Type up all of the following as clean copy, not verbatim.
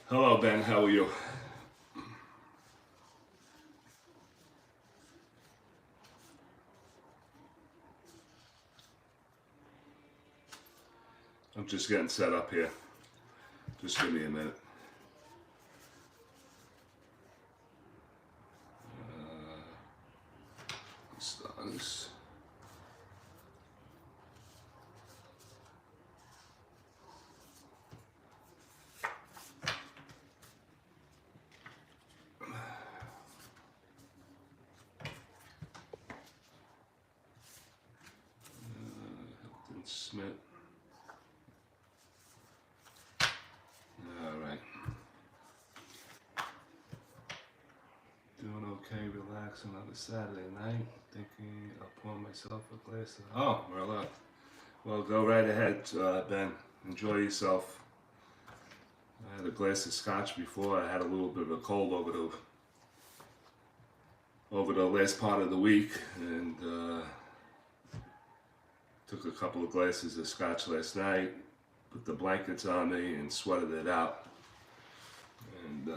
Hello, Ben. How are you? I'm just getting set up here. Just give me a minute. Stars. Smith. All right. Doing okay, relaxing on a Saturday night. Thinking I'll pour myself a glass of... Oh, well, go right ahead, Ben. Enjoy yourself. I had a glass of scotch before. I had a little bit of a cold over the last part of the week, and took a couple of glasses of scotch last night, put the blankets on me and sweated it out. And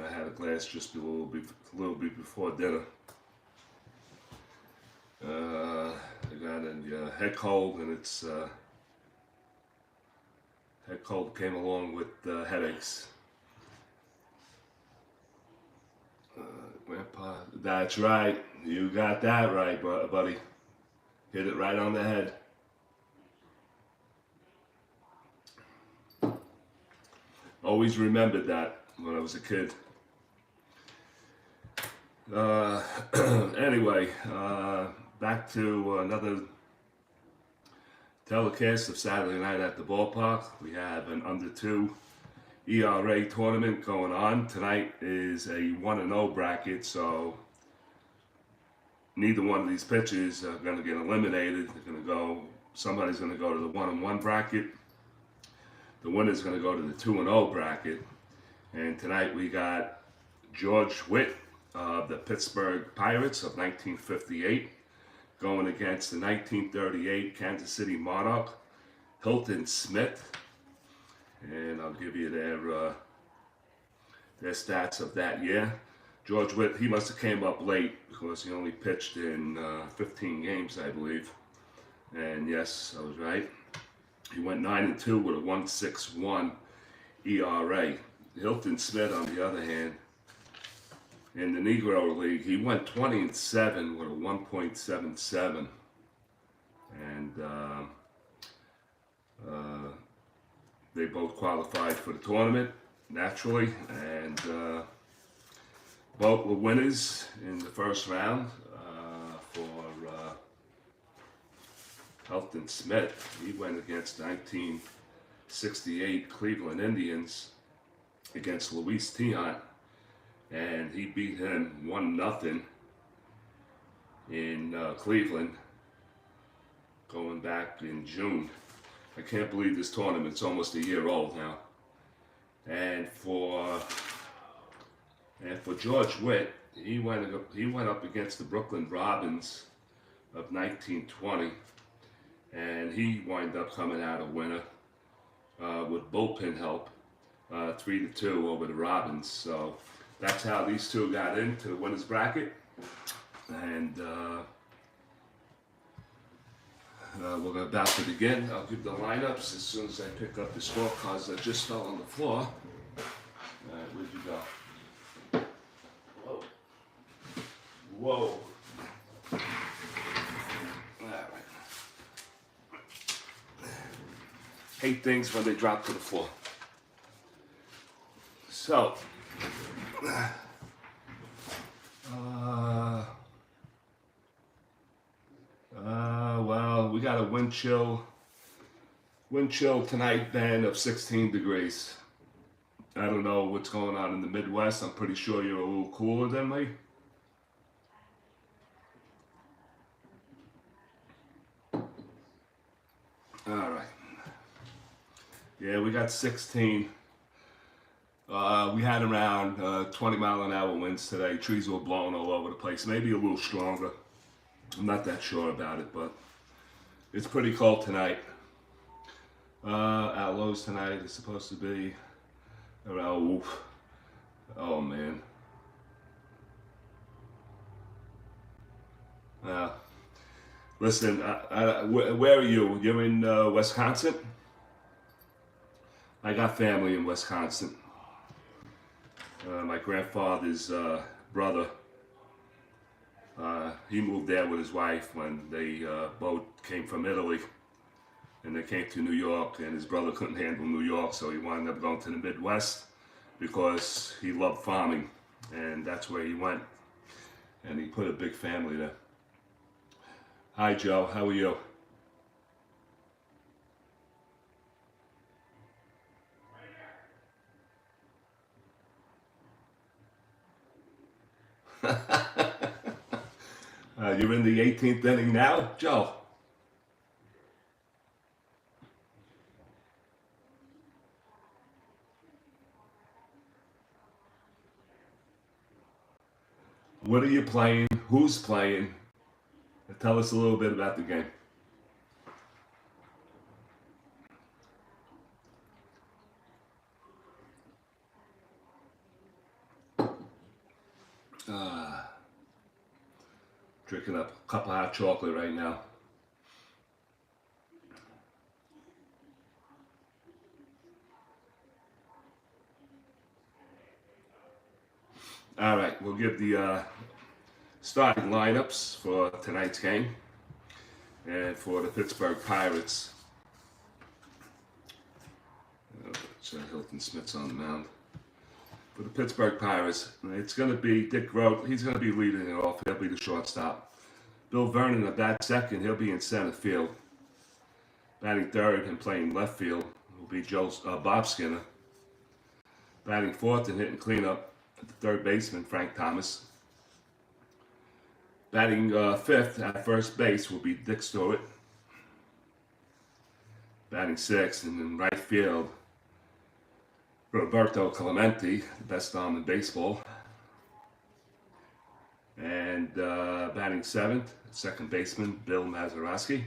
I had a glass just a little bit before dinner. I got a head cold, and it's head cold came along with headaches. Grandpa, that's right. You got that right, buddy. Hit it right on the head. Always remembered that when I was a kid. Anyway, back to another telecast of Saturday night at the ballpark. We have an under 2 ERA tournament going on. Tonight is a 1-0 bracket, so neither one of these pitchers are going to get eliminated. Somebody's going to go to the 1-1 bracket. The winner's going to go to the 2-0 bracket. And tonight we got G.Witt of the Pittsburgh Pirates of 1958 going against the 1938 Kansas City Monarch, Hilton Smith. And I'll give you their stats of that year. G.Witt, he must have came up late because he only pitched in 15 games, I believe. And yes, I was right. He went 9-2 with a 1.61 ERA. Hilton Smith, on the other hand, in the Negro League, he went 20-7 with a 1.77. And they both qualified for the tournament, naturally. And both were winners in the first round. For Hilton Smith, he went against 1968 Cleveland Indians against Luis Tiant, and he beat him 1-0 in Cleveland, going back in June. I can't believe this tournament's almost a year old now. And for G.Witt, he went up against the Brooklyn Robins of 1920, and he wound up coming out a winner with bullpen help, 3-2 over the Robins. So that's how these two got into the winners bracket. And we're about to begin. I'll give the lineups as soon as I pick up the scorecards that just fell on the floor. All right, where'd you go? Whoa. All right. Hate things when they drop to the floor. So, well, we got a wind chill tonight, Ben, of 16 degrees. I don't know what's going on in the Midwest. I'm pretty sure you're a little cooler than me. All right. Yeah, we got 16. We had around 20-mile-an-hour winds today. Trees were blowing all over the place. Maybe a little stronger. I'm not that sure about it, but it's pretty cold tonight. At Lowe's tonight is supposed to be around, oh man. Uh, Listen, where are you? You're in Wisconsin? I got family in Wisconsin. My grandfather's brother, he moved there with his wife when they both came from Italy. And they came to New York, and his brother couldn't handle New York, so he wound up going to the Midwest because he loved farming, and that's where he went. And he put a big family there. Hi, Joe. How are you? You're in the 18th inning now, Joe? What are you playing? Who's playing? Tell us a little bit about the game. Uh, Drinking up a cup of hot chocolate right now. All right, we'll give the starting lineups for tonight's game. And for the Pittsburgh Pirates, Hilton Smith's on the mound. For the Pittsburgh Pirates, it's going to be Dick Grote. He's going to be leading it off. He'll be the shortstop. Bill Vernon at bat second. He'll be in center field. Batting third and playing left field will be Bob Skinner. Batting fourth and hitting cleanup at the third baseman, Frank Thomas. Batting fifth at first base will be Dick Stewart. Batting sixth and in right field, Roberto Clemente, the best arm in baseball. And batting seventh, second baseman, Bill Mazeroski.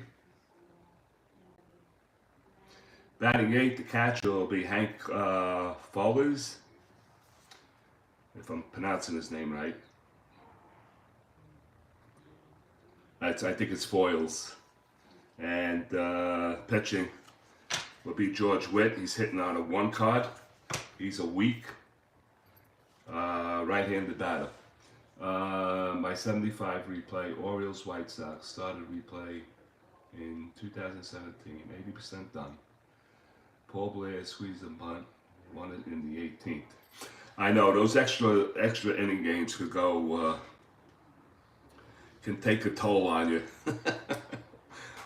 Batting eighth, the catcher will be Hank Follers, if I'm pronouncing his name right. I think it's Foils. And pitching will be George Witt. He's hitting on a 1 card. He's a weak right-handed batter. My 75 replay, Orioles White Sox, started replay in 2017, 80% done. Paul Blair squeezed a bunt, won it in the 18th. I know those extra inning games could go. Can take a toll on you.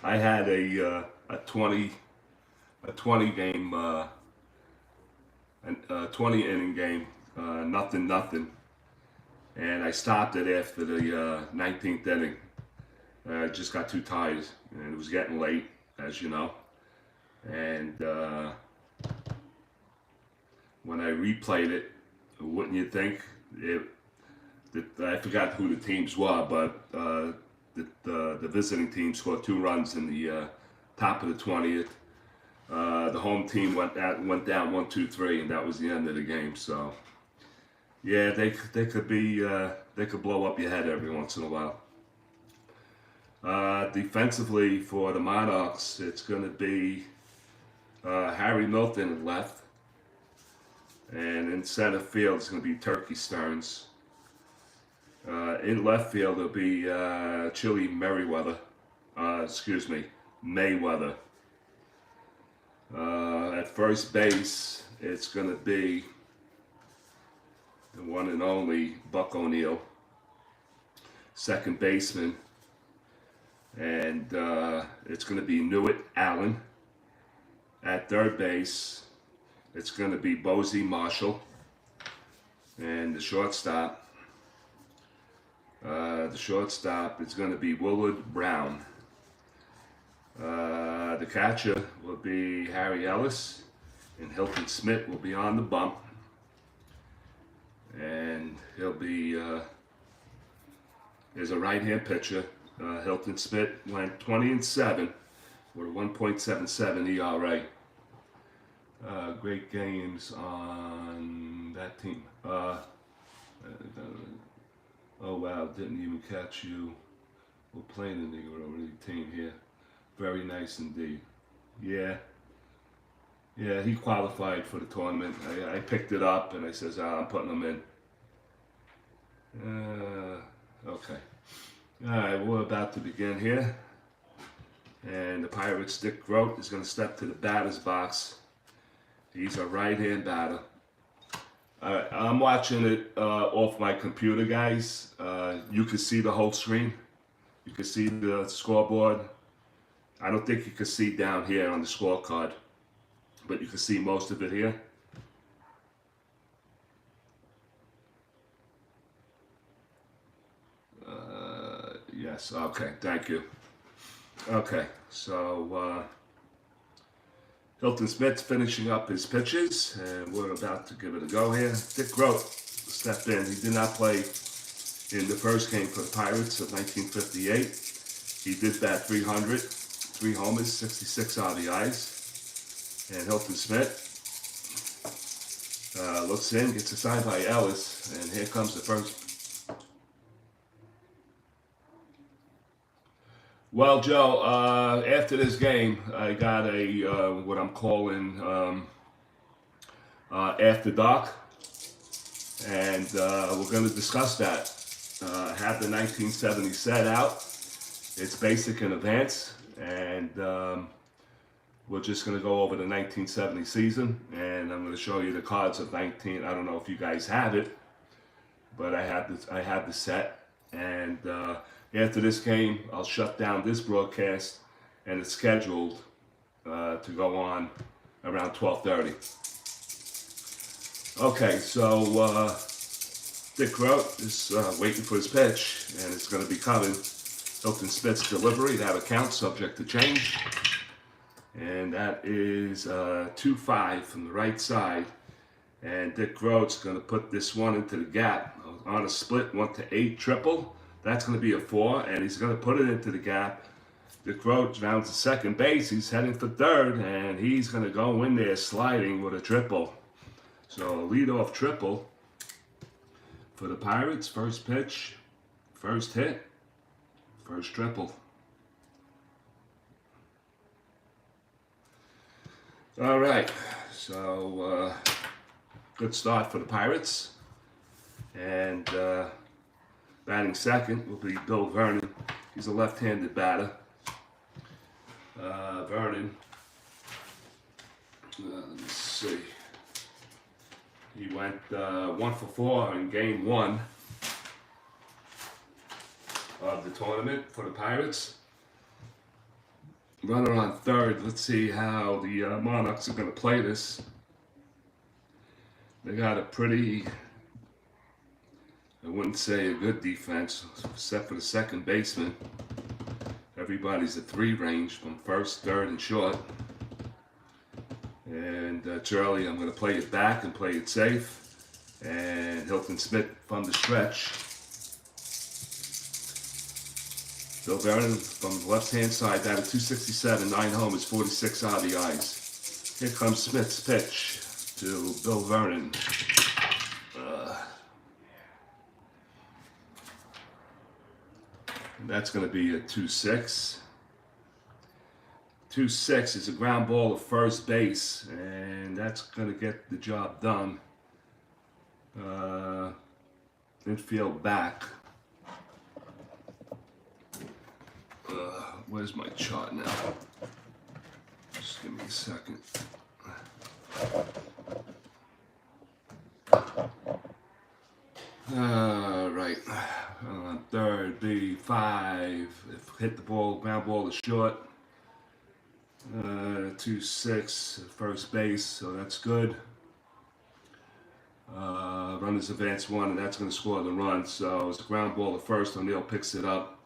I had a 20 game, a 20 inning game, nothing, and I stopped it after the 19th inning. I just got too tired, and it was getting late, as you know. And when I replayed it, wouldn't you think I forgot who the teams were, but the visiting team scored 2 runs in the top of the 20th. The home team went down 1-2-3, and that was the end of the game. So, yeah, they could be they could blow up your head every once in a while. Defensively for the Monarchs, it's going to be Harry Milton at left, and in center field it's going to be Turkey Stearns. In left field, it'll be Chili Mayweather. At first base, it's going to be the one and only Buck O'Neill. Second baseman, and it's going to be Newitt Allen. At third base, it's going to be Bozie Marshall. And the shortstop is going to be Willard Brown. The catcher will be Harry Ellis, and Hilton Smith will be on the bump. And he'll be is a right-hand pitcher. Hilton Smith went 20-7 with a 1.77 ERA. Great games on that team. Oh wow, didn't even catch you. We're playing the Negro team here. Very nice indeed. Yeah, yeah, he qualified for the tournament. I picked it up and I says, I'm putting him in. Okay. All right, we're about to begin here. And the Pirates' Dick-Witt is going to step to the batter's box. He's a right-hand batter. All right, I'm watching it off my computer, guys. You can see the whole screen. You can see the scoreboard. I don't think you can see down here on the scorecard, but you can see most of it here. Yes, okay, thank you. Okay, so Hilton Smith's finishing up his pitches, and we're about to give it a go here. Dick-Witt stepped in. He did not play in the first game for the Pirates of 1958. He did bat 300, 3 homers, 66 RBIs. And Hilton Smith looks in, gets a sign by Ellis, and here comes the first. Well, Joe, after this game, I got a what I'm calling After Dark, and we're going to discuss that. I have the 1970 set out. It's basic and advanced, and we're just going to go over the 1970 season, and I'm going to show you the cards of 19. I don't know if you guys have it, but I have the set, and after this game, I'll shut down this broadcast, and it's scheduled to go on around 12:30. Okay, so Dick-Witt is waiting for his pitch, and it's going to be coming. Hilton Smith's delivery, that'll count, subject to change. And that is 2-5 from the right side. And Dick-Witt's going to put this one into the gap on a split 1-8 triple. That's going to be a 4, and he's going to put it into the gap. Dick-Witt rounds to second base. He's heading for third, and he's going to go in there sliding with a triple. So a leadoff triple for the Pirates. First pitch, first hit, first triple. All right, so good start for the Pirates. And batting second will be Bill Vernon. He's a left-handed batter. Vernon, let me see. He went 1 for 4 in game 1 of the tournament for the Pirates. Runner on third. Let's see how the Monarchs are going to play this. They got a pretty, I wouldn't say a good defense, except for the second baseman. Everybody's at 3 range from first, third, and short. And Charlie, I'm going to play it back and play it safe. And Hilton Smith from the stretch. Bill Vernon from the left-hand side, batted .267, 9 homers, 46 RBIs. Here comes Smith's pitch to Bill Vernon. And that's going to be a 2-6. 2-6 is a ground ball to first base, and that's going to get the job done. Infield back. Where's my chart now? Just give me a second. Right. Third, B5. Hit the ball, ground ball is short. 2-6, first base, so that's good. Runners advance 1, and that's going to score the run. So it's a ground ball to first. O'Neill picks it up.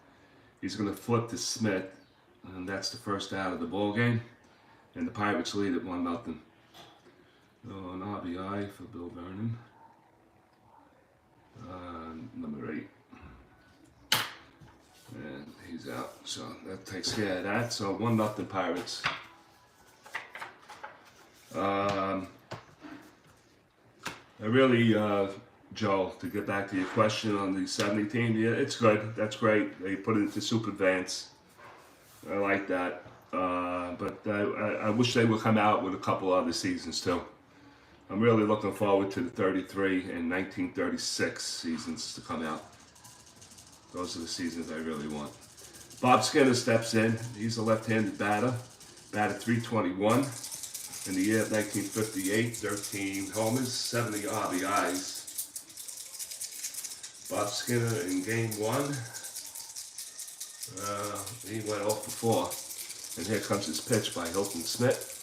He's going to flip to Smith, and that's the first out of the ball game. And the Pirates lead at 1-0. So an RBI for Bill Vernon. Number 8. And he's out. So that takes care of that. So 1-0 Pirates. I really, Joe, to get back to your question on the 70 team, yeah, it's good. That's great. They put it into Super Advance. I like that. But I wish they would come out with a couple other seasons too. I'm really looking forward to the 33 and 1936 seasons to come out. Those are the seasons I really want. Bob Skinner steps in. He's a left-handed batter. Batted .321 in the year of 1958. 13 homers, 70 RBIs. Bob Skinner in game 1. He went 0 for 4. And here comes his pitch by Hilton Smith.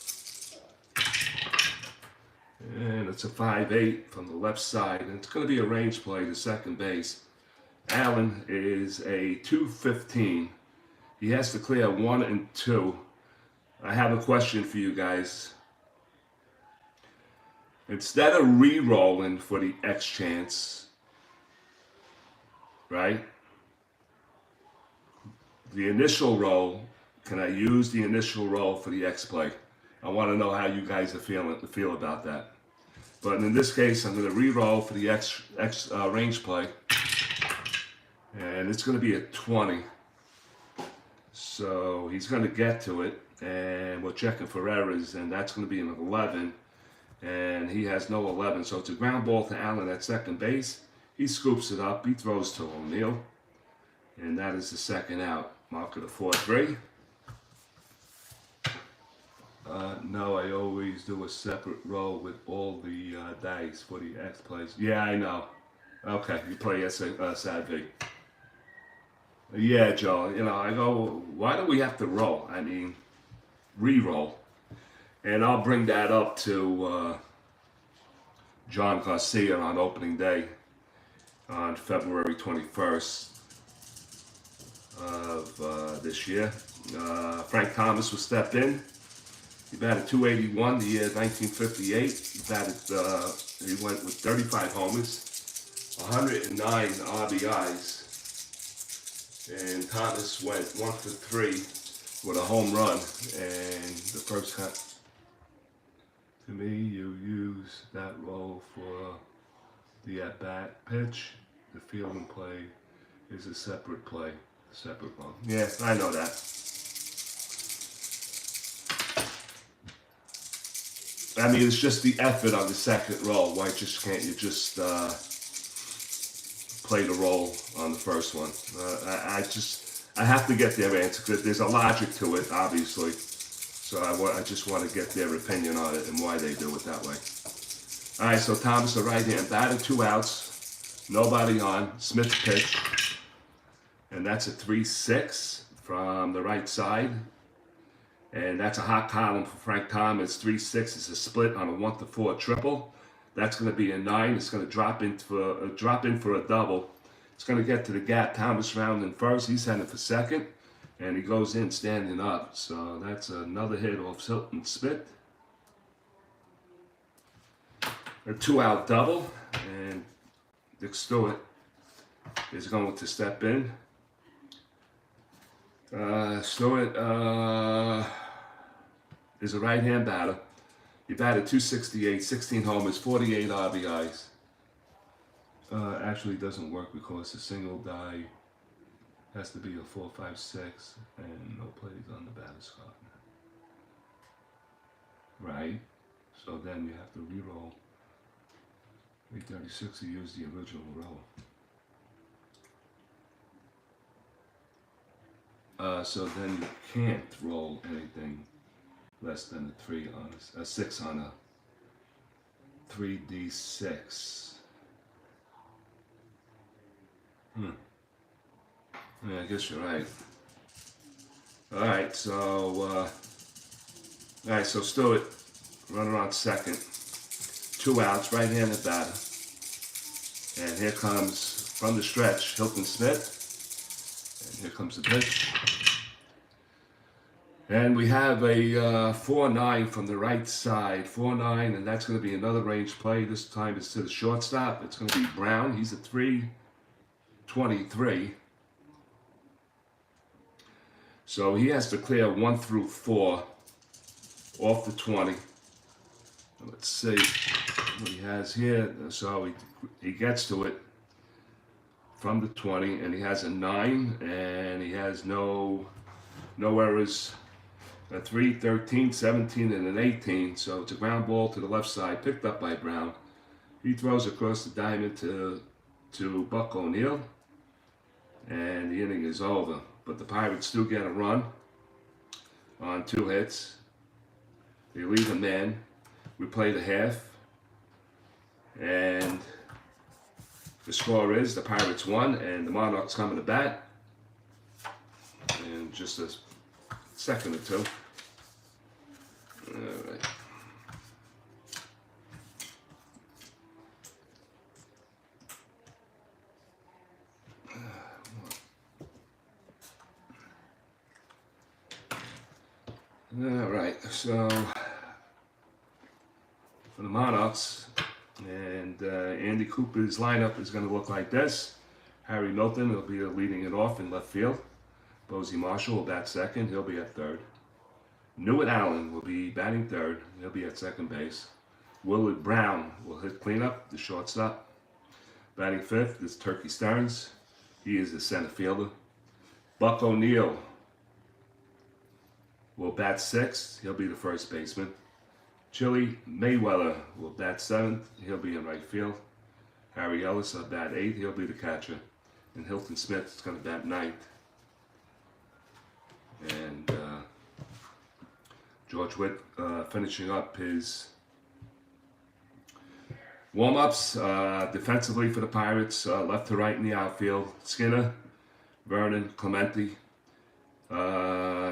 And it's a 5-8 from the left side. And it's going to be a range play to second base. Allen is a 215. He has to clear 1 and 2. I have a question for you guys. Instead of re-rolling for the X chance, right? The initial roll, can I use the initial roll for the X play? I want to know how you guys are feel about that. But in this case, I'm going to re-roll for the X range play. And it's going to be a 20. So he's going to get to it. And we're checking for errors. And that's going to be an 11. And he has no 11. So it's a ground ball to Allen at second base. He scoops it up. He throws to O'Neill. And that is the second out. Mark it a 4-3. No, I always do a separate roll with all the dice for the X plays. Yeah, I know. Okay, you play SADV. Yeah, Joe, you know, I go, why do we have to roll? I mean, re-roll. And I'll bring that up to John Garcia on opening day on February 21st of this year. Frank Thomas will step in. He batted .281 the year 1958. He went with 35 homers, 109 RBIs. And Thomas went 1 for 3 with a home run. And the first time, to me, you use that roll for the at-bat pitch. The fielding play is a separate play, a separate roll. Yeah, I know that. I mean, it's just the effort on the second roll. Why can't you just play the roll on the first one? I have to get their answer because there's a logic to it, obviously. So I just want to get their opinion on it and why they do it that way. All right, so Thomas, the right hand batter, 2 outs, nobody on. Smith pitch, and that's a 3-6 from the right side. And that's a hot column for Frank Thomas. 3-6 is a split on a 1-4 triple. That's going to be a 9. It's going to drop in for a double. It's going to get to the gap. Thomas rounding first. He's heading for second, and he goes in standing up. So that's another hit off Hilton Smith. A 2-out double, and Dick Stewart is going to step in. Stewart is a right-hand batter. He batted .268, 16 homers, 48 RBIs. Actually, it doesn't work because the single die has to be a 4.56 and no plays on the batter's card. Right? So then you have to re-roll. 836 to use the original roll. So then you can't roll anything less than a 6 on a 3d6. Yeah, I guess you're right. Alright, so Stewart, runner on second. 2 outs, right-handed batter. And here comes, from the stretch, Hilton Smith. And here comes the pitch. And we have a 4-9 from the right side. 4-9, and that's going to be another range play. This time it's to the shortstop. It's going to be Brown. He's a 3-23. So he has to clear 1 through 4 off the 20. Let's see what he has here. So he gets to it from the 20, and he has a 9, and he has no errors. A 3, 13, 17, and an 18. So it's a ground ball to the left side, picked up by Brown. He throws across the diamond to Buck O'Neill, and the inning is over. But the Pirates do get a run on 2 hits. They leave a man. We play the half, and the score is the Pirates won, and the Monarchs coming to bat. And just a second or two. All right. All right, so for the Monarchs, and Andy Cooper's lineup is going to look like this. Harry Milton will be leading it off in left field. Posey Marshall will bat second. He'll be at third. Newt Allen will be batting third. He'll be at second base. Willard Brown will hit cleanup, the shortstop. Batting fifth is Turkey Stearns. He is the center fielder. Buck O'Neill will bat sixth. He'll be the first baseman. Chili Mayweather will bat seventh. He'll be in right field. Harry Ellis will bat eighth. He'll be the catcher. And Hilton Smith is going to bat ninth. And George Witt finishing up his warm-ups defensively for the Pirates, left to right in the outfield. Skinner, Vernon, Clemente,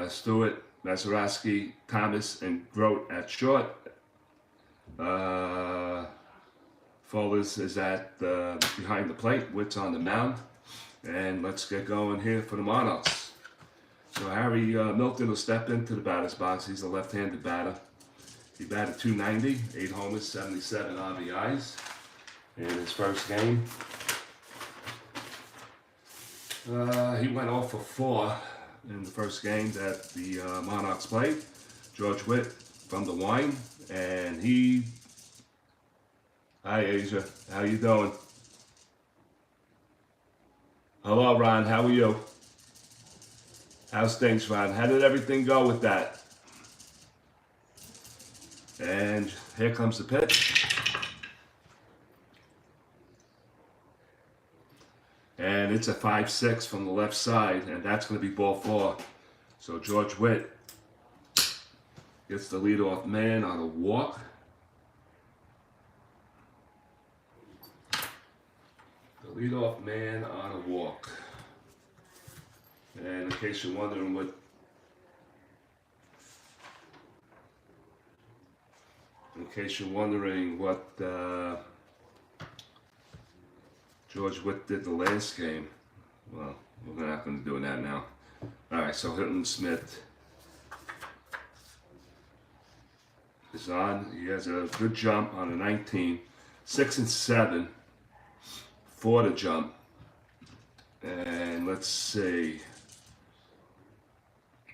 Stewart, Mazeroski, Thomas, and Grote at short. Fullers is at behind the plate. Witt's on the mound. And let's get going here for the Monarchs. So Harry Milton will step into the batter's box. He's a left-handed batter. He batted .290, 8 homers, 77 RBIs in his first game. He went 0 for 4 in the first game that the Monarchs played. George Witt from the wine, and he... Hi, Asia. How you doing? Hello, Ron. How are you? How's things, Ron? How did everything go with that? And here comes the pitch. And it's a 5-6 from the left side, and that's going to be ball 4. So George Witt gets the leadoff man on a walk. The leadoff man on a walk. And in case you're wondering what George Witt did the last game, well, we're not going to do that now. All right, so Hilton Smith is on. He has a good jump on a 19, 6 and 7 for the jump. And let's see,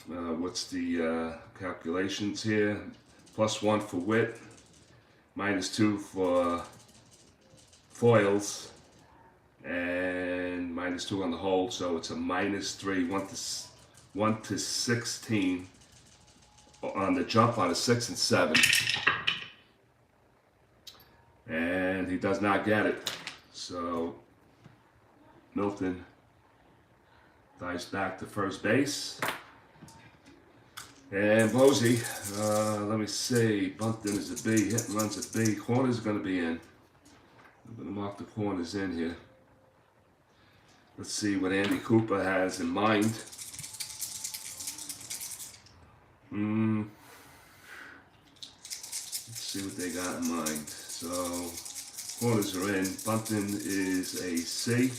what's the calculations here? +1 for Witt, -2 for Foils, and -2 on the hold, so it's a -3, 1 to 16 on the jump on a 6 and 7. And he does not get it. So Milton dives back to first base. And Posey, let me see, bumped in as a B, hit and runs a B. Corners are going to be in. I'm going to mark the corners in here. Let's see what Andy Cooper has in mind. Let's see what they got in mind. So, corners are in. Bunting is a C.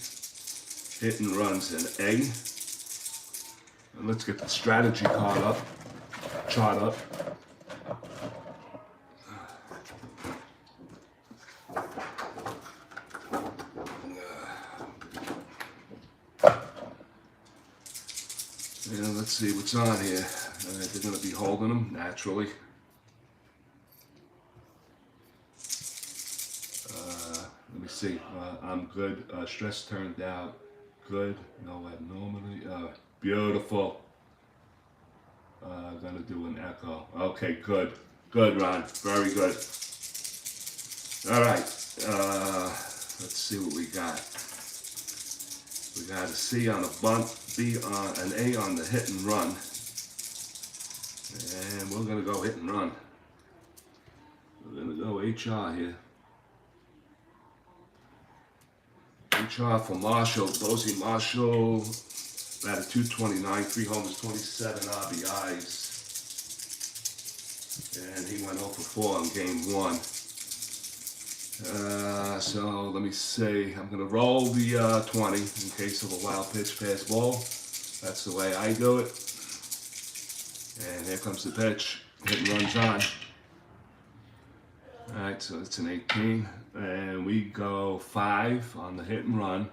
Hit and runs an A. And let's get the strategy chart up. And let's see what's on here. They're going to be holding them naturally. Let me see. I'm good. Stress turned out good. No abnormality. Beautiful. Gonna do an echo. Okay, good. Good, Ron. Very good. All right. Let's see what we got. We got a C on a bunt, B on an A on the hit and run. And we're gonna go hit and run. We're gonna go HR here. HR for Marshall, Bosie Marshall, batted 229, 3 homers, 27 RBIs. And he went 0 for 4 in game 1. So let me see, I'm going to roll the 20 in case of a wild pitch pass ball. That's the way I do it. And here comes the pitch, hit and runs on. Alright, so it's an 18. And we go 5 on the hit and run.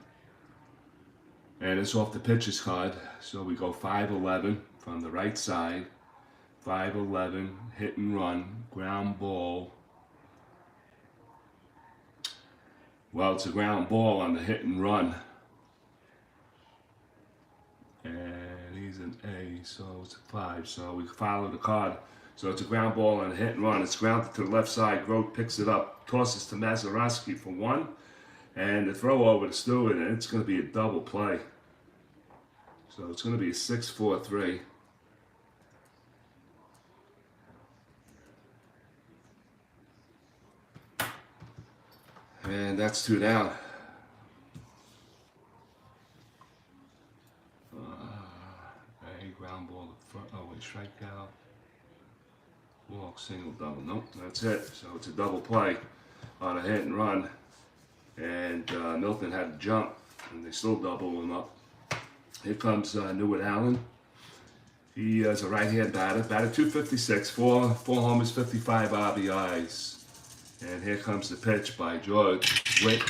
And it's off the pitcher's card. So we go 5-11 from the right side. 5-11, hit and run, ground ball. Well, it's a ground ball on the hit and run. And he's an A, so it's a 5. So we follow the card. So it's a ground ball on a hit and run. It's grounded to the left side. Grote picks it up, tosses to Mazeroski for 1. And the throw over to Stewart, and it's going to be a double play. So it's going to be a 6-4-3. And that's 2 down. A ground ball to front. Oh, wait, strikeout. Walk, single, double. Nope, that's it. So it's a double play on a hit and run. And Milton had to jump, and they still double him up. Here comes Newitt Allen. He is a right-hand batter. Batted 256, 4 homers, 55 RBIs. And here comes the pitch by G.Witt.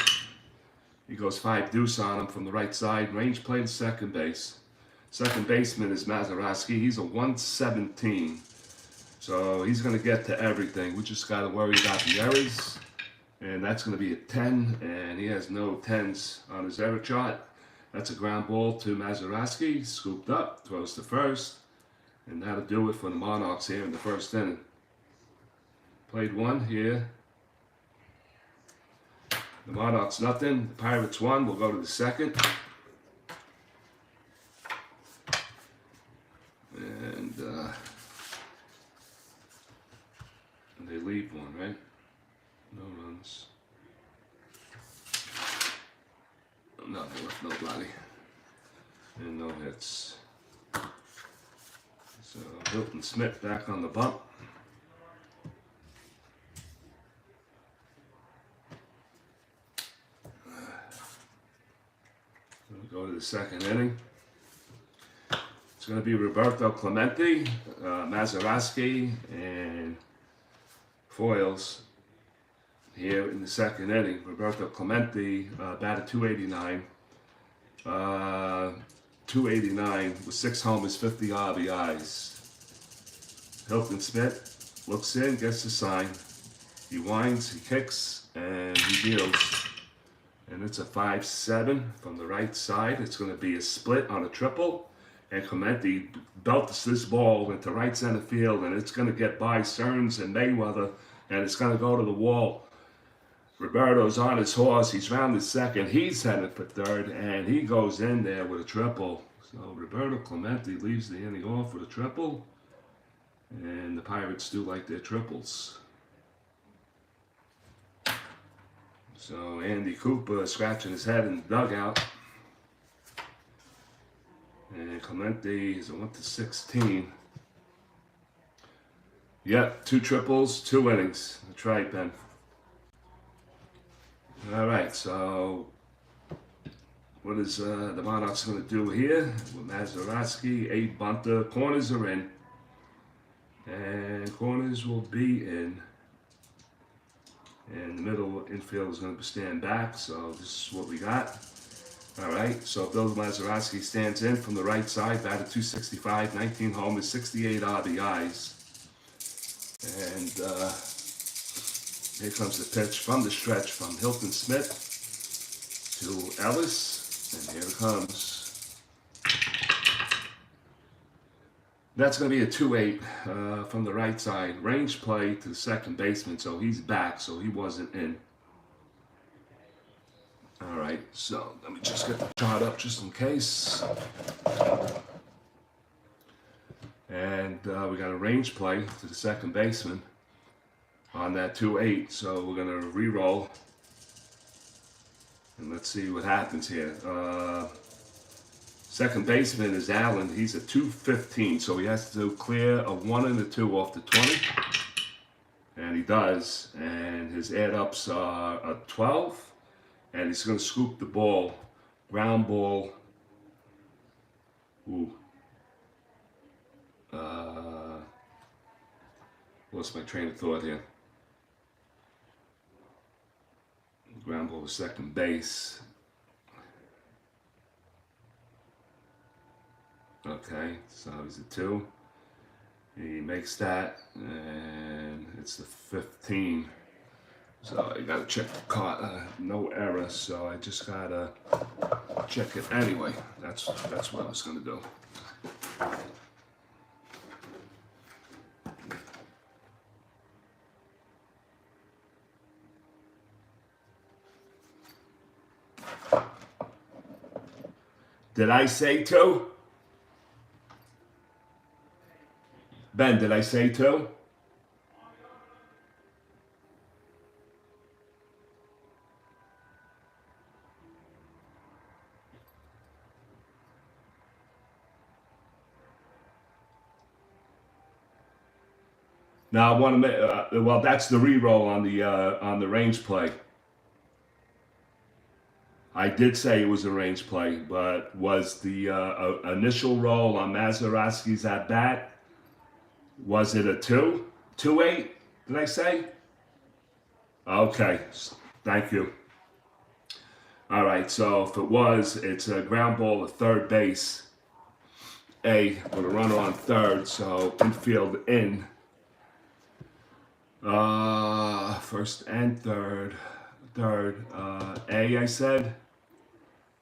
He goes 5 deuce on him from the right side. Range play to second base. Second baseman is Mazeroski. He's a 117. So he's going to get to everything. We just got to worry about the errors. And that's going to be a 10. And he has no 10s on his error chart. That's a ground ball to Mazeroski. Scooped up. Throws to first. And that'll do it for the Monarchs here in the first inning. Played 1 here. The Monarchs nothing. The Pirates 1. We'll go to the second. And they leave 1, right? No runs. No, they left nobody. And no hits. So Hilton Smith back on the bump. Go to the second inning. It's going to be Roberto Clemente, Mazeroski, and Foils here in the second inning. Roberto Clemente batted 289. 289 with 6 homers, 50 RBIs. Hilton Smith looks in, gets the sign. He winds, he kicks, and he deals. And it's a 5-7 from the right side. It's going to be a split on a triple. And Clemente belts this ball into right center field. And it's going to get by Stearns and Mayweather. And it's going to go to the wall. Roberto's on his horse. He's rounded second. He's headed for third. And he goes in there with a triple. So Roberto Clemente leaves the inning off with a triple. And the Pirates do like their triples. So Andy Cooper scratching his head in the dugout. And Clemente is a 1-16. Yep, 2 triples, 2 innings. That's right, Ben. All right, so what is the Monarchs going to do here? With Mazeroski, 8 bunter. Corners are in. And corners will be in. And the middle infield is going to stand back, so this is what we got. All right, so Bill Mazeroski stands in from the right side, batted 265, 19 homers, 68 RBIs. And Here comes the pitch from the stretch from Hilton Smith to Ellis, and here it comes. That's going to be a 2-8 from the right side. Range play to the second baseman, so he's back, so he wasn't in. All right, so let me just get the chart up just in case. And we got a range play to the second baseman on that 2-8, so we're going to re-roll. And let's see what happens here. Second baseman is Allen. He's a 215, so he has to clear a 1 and a 2 off the 20. And he does. And his add-ups are a 12. And he's going to scoop the ball. Ground ball. Ooh. Lost my train of thought here. Ground ball to second base. Okay, so he's a 2. He makes that, and it's the 15. So I gotta check the card. No error, so I just gotta check it anyway. That's what I was gonna do. Did I say 2? Ben, did I say 2? Now I want to make, well, that's the re-roll on the range play. I did say it was a range play, but was the initial roll on Mazeroski's at bat, was it a 2? 2-8, did I say? Okay, thank you. All right, so if it was, it's a ground ball to third base. A with a runner on third, so infield in. First and third. A, I said.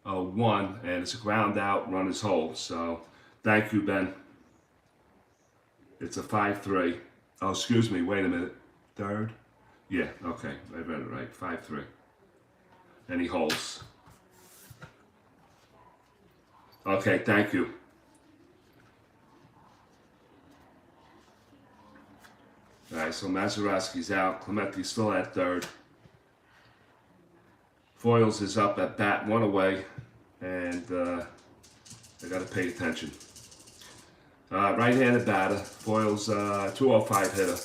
1, and it's a ground out, runners hold. So, thank you, Ben. It's a 5-3. Oh, excuse me, wait a minute. Third? Yeah, okay, I read it right. 5-3. And he holds. Okay, thank you. All right, so Mazeroski's out. Clementi's still at third. Foils is up at bat, 1 away, and I got to pay attention. Right-handed batter. Foils 205 hitter,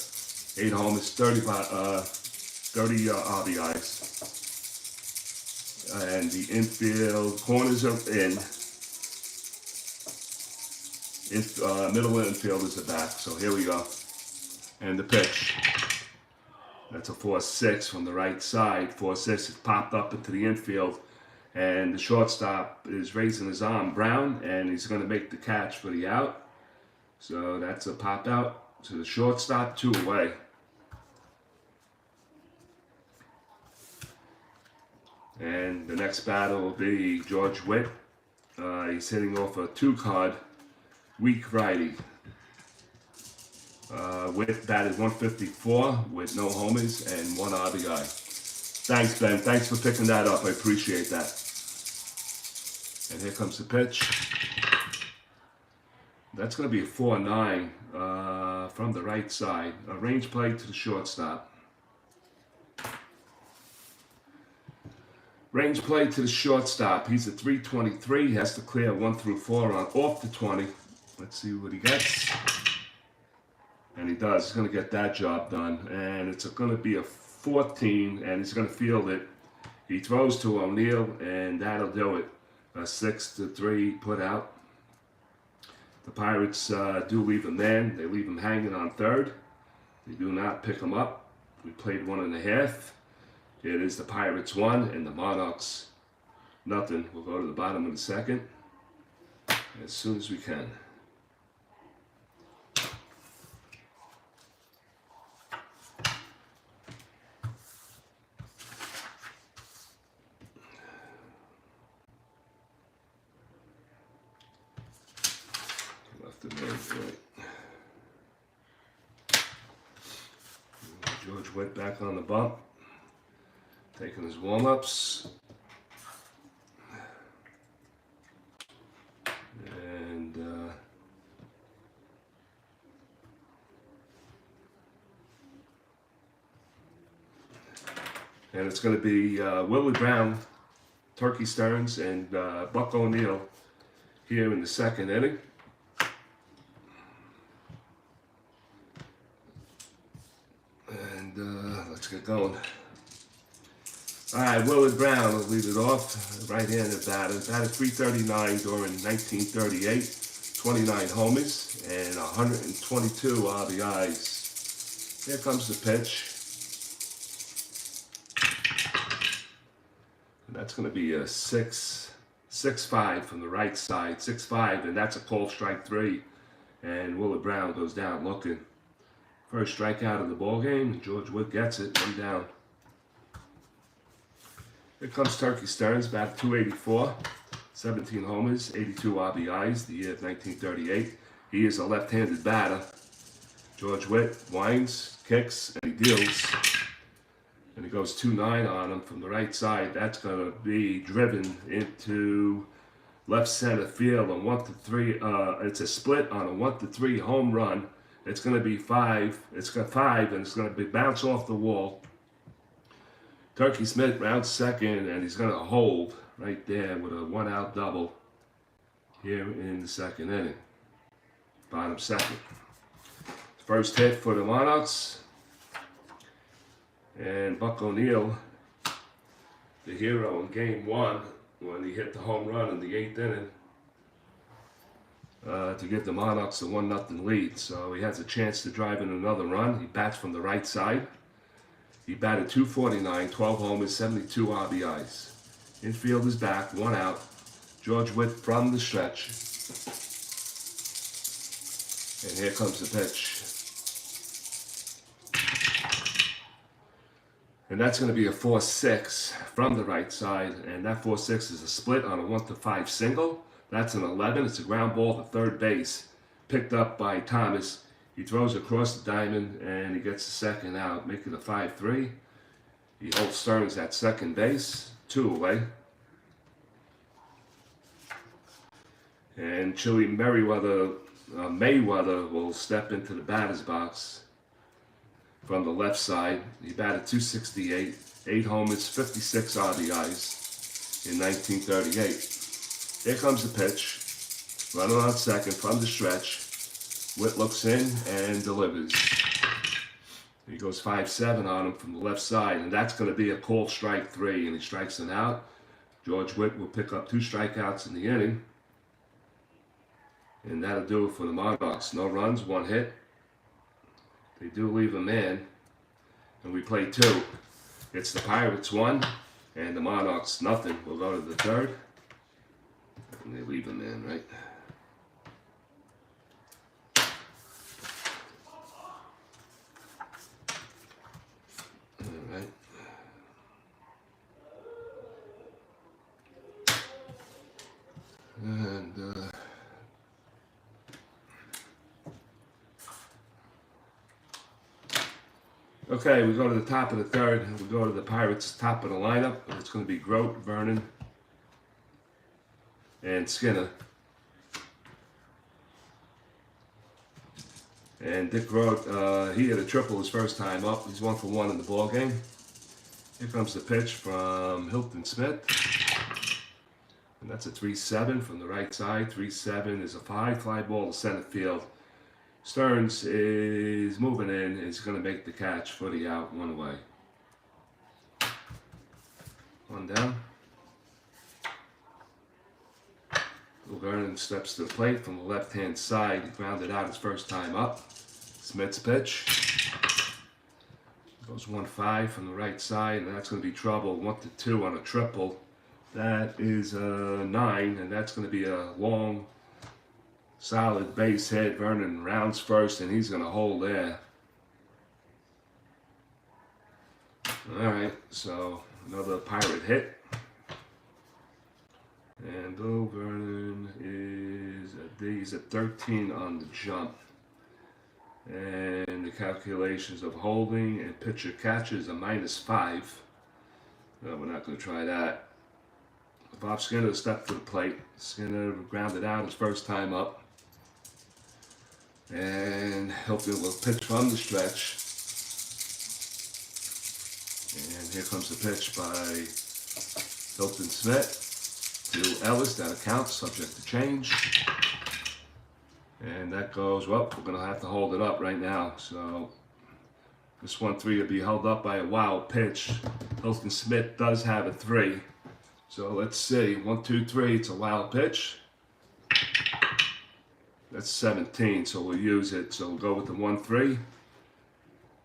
8 homers, 30 RBIs, and the infield corners are in. Middle infield is the back. So here we go, and the pitch. That's a 4-6 from the right side. 4-6 is popped up into the infield, and the shortstop is raising his arm, Brown, and he's going to make the catch for the out. So that's a pop out to the shortstop, 2 away. And the next batter will be G.Witt. He's hitting off a 2-card, weak righty. Witt batted 154 with no homers and 1 RBI. Thanks, Ben. Thanks for picking that up. I appreciate that. And here comes the pitch. That's going to be a 4-9 from the right side. A range play to the shortstop. Range play to the shortstop. He's a 323. He has to clear 1 through 4 on off the 20. Let's see what he gets. And he does. He's going to get that job done. And it's going to be a 14, and he's going to field it. He throws to O'Neill, and that'll do it. A 6-3 put out. The Pirates do leave a man. They leave him hanging on third. They do not pick him up. We played 1.5. It is the Pirates 1 and the Monarchs nothing. We'll go to the bottom of the second as soon as we can. Right. G.Witt back on the bump, taking his warm-ups. And it's going to be Willie Brown, Turkey Stearns, and Buck O'Neill here in the second inning. And let's get going. All right, Willie Brown will lead it off. Right-handed batter. Batted .339 during 1938. 29 homers and 122 RBIs. Here comes the pitch. And that's going to be a 6-5 from the right side. 6-5, and that's a called strike 3. And Willie Brown goes down looking. First strikeout of the ball game. G.Witt gets it. 1 down. Here comes Turkey Stearns, batted .284. 17 homers, 82 RBIs, the year of 1938. He is a left-handed batter. G.Witt winds, kicks, and he deals. And he goes 2-9 on him from the right side. That's going to be driven into left center field on 1-3. It's a split on a 1-3 home run. It's going to be 5. It's got 5, and it's going to be bounce off the wall. Turkey Smith rounds second, and he's going to hold right there with a 1-out double here in the second inning. Bottom second. First hit for the Monarchs. And Buck O'Neill, the hero in game 1, when he hit the home run in the 8th inning to give the Monarchs a 1-0 lead. So he has a chance to drive in another run. He bats from the right side. He batted .249, 12 homers, 72 RBIs. Infield is back, 1 out. G.Witt from the stretch. And here comes the pitch. And that's going to be a 4-6 from the right side. And that 4-6 is a split on a 1-5 single. That's an 11. It's a ground ball to third base. Picked up by Thomas. He throws across the diamond, and he gets the second out, making it a 5-3. He holds Stearns at second base, 2 away. And Chili Mayweather will step into the batter's box from the left side. He batted .268, 8 homers, 56 RBIs in 1938. Here comes the pitch. Runner on second from the stretch. Witt looks in and delivers. He goes 5-7 on him from the left side, and that's going to be a called strike 3, and he strikes him out. G.Witt will pick up 2 strikeouts in the inning, and that'll do it for the Monarchs. No runs, 1 hit. They do leave a man, and we play 2. It's the Pirates 1, and the Monarchs nothing. We'll go to the third, and they leave a man, right? And okay, we go to the top of the third, and we go to the Pirates' top of the lineup. It's going to be Grote, Vernon, and Skinner. And Dick Grote, he hit a triple his first time up. He's 1 for 1 in the ball game. Here comes the pitch from Hilton Smith. And that's a 3-7 from the right side. 3-7 is a high fly ball to center field. Stearns is moving in. He's going to make the catch for the out, 1 away. 1 down. Vernon steps to the plate from the left-hand side. He grounded out his first time up. Smith's pitch. Goes 1-5 from the right side, and that's going to be trouble. 1-2 on a triple. That is a 9, and that's going to be a long, solid base hit. Vernon rounds first, and he's going to hold there. All right, so another Pirate hit. And Bill Vernon is He's at 13 on the jump. And the calculations of holding and pitcher catches are -5. No, we're not going to try that. Bob Skinner stepped to the plate. Skinner grounded out his first time up. And Hilton will pitch from the stretch. And here comes the pitch by Hilton Smith to Ellis. That accounts, subject to change. And that goes, well, we're going to have to hold it up right now. So this 1-3 will be held up by a wild pitch. Hilton Smith does have a 3. So let's see. 1, 2, 3. It's a wild pitch. That's 17, so we'll use it. So we'll go with the 1-3.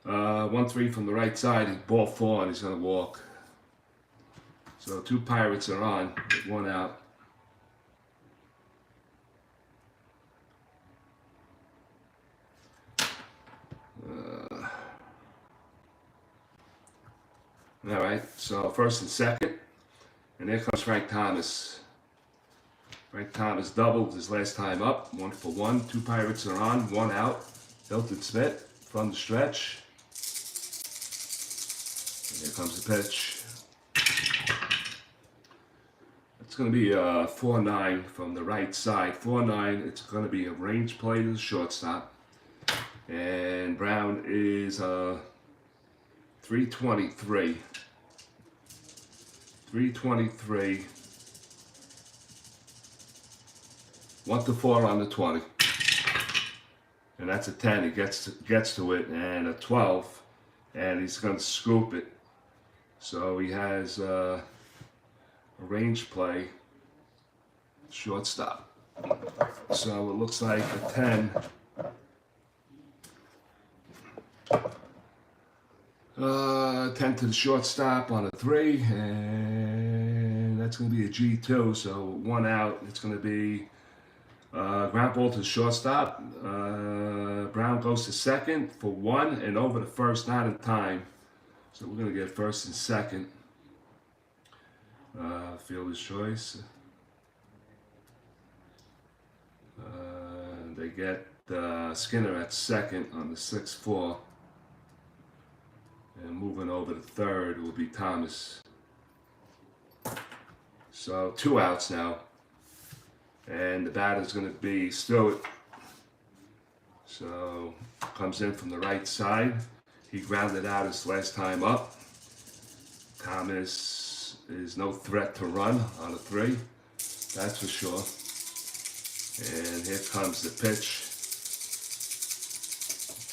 1-3 from the right side. He's ball 4 and he's going to walk. So 2 Pirates are on with 1 out. All right, so first and second. And there comes Frank Thomas. Frank Thomas doubled his last time up, 1 for 1. 2 Pirates are on, 1 out. Hilton Smith from the stretch. And here comes the pitch. It's going to be a 4-9 from the right side. 4-9, it's going to be a range play to the shortstop. And Brown is 323. 323. 1 to 4 on the 20. And that's a 10. He gets to it, and a 12. And he's going to scoop it. So he has a range play, shortstop. So it looks like a 10. 10 to the shortstop on a 3, and that's going to be a G2. So 1 out. It's going to be ground ball to the shortstop. Brown goes to second for 1 and over to first, not in time. So we're going to get first and second. Fielder's choice. They get Skinner at second on the 6-4. And moving over to third will be Thomas. So 2 outs now. And the batter's going to be Stewart. So comes in from the right side. He grounded out his last time up. Thomas is no threat to run on a 3. That's for sure. And here comes the pitch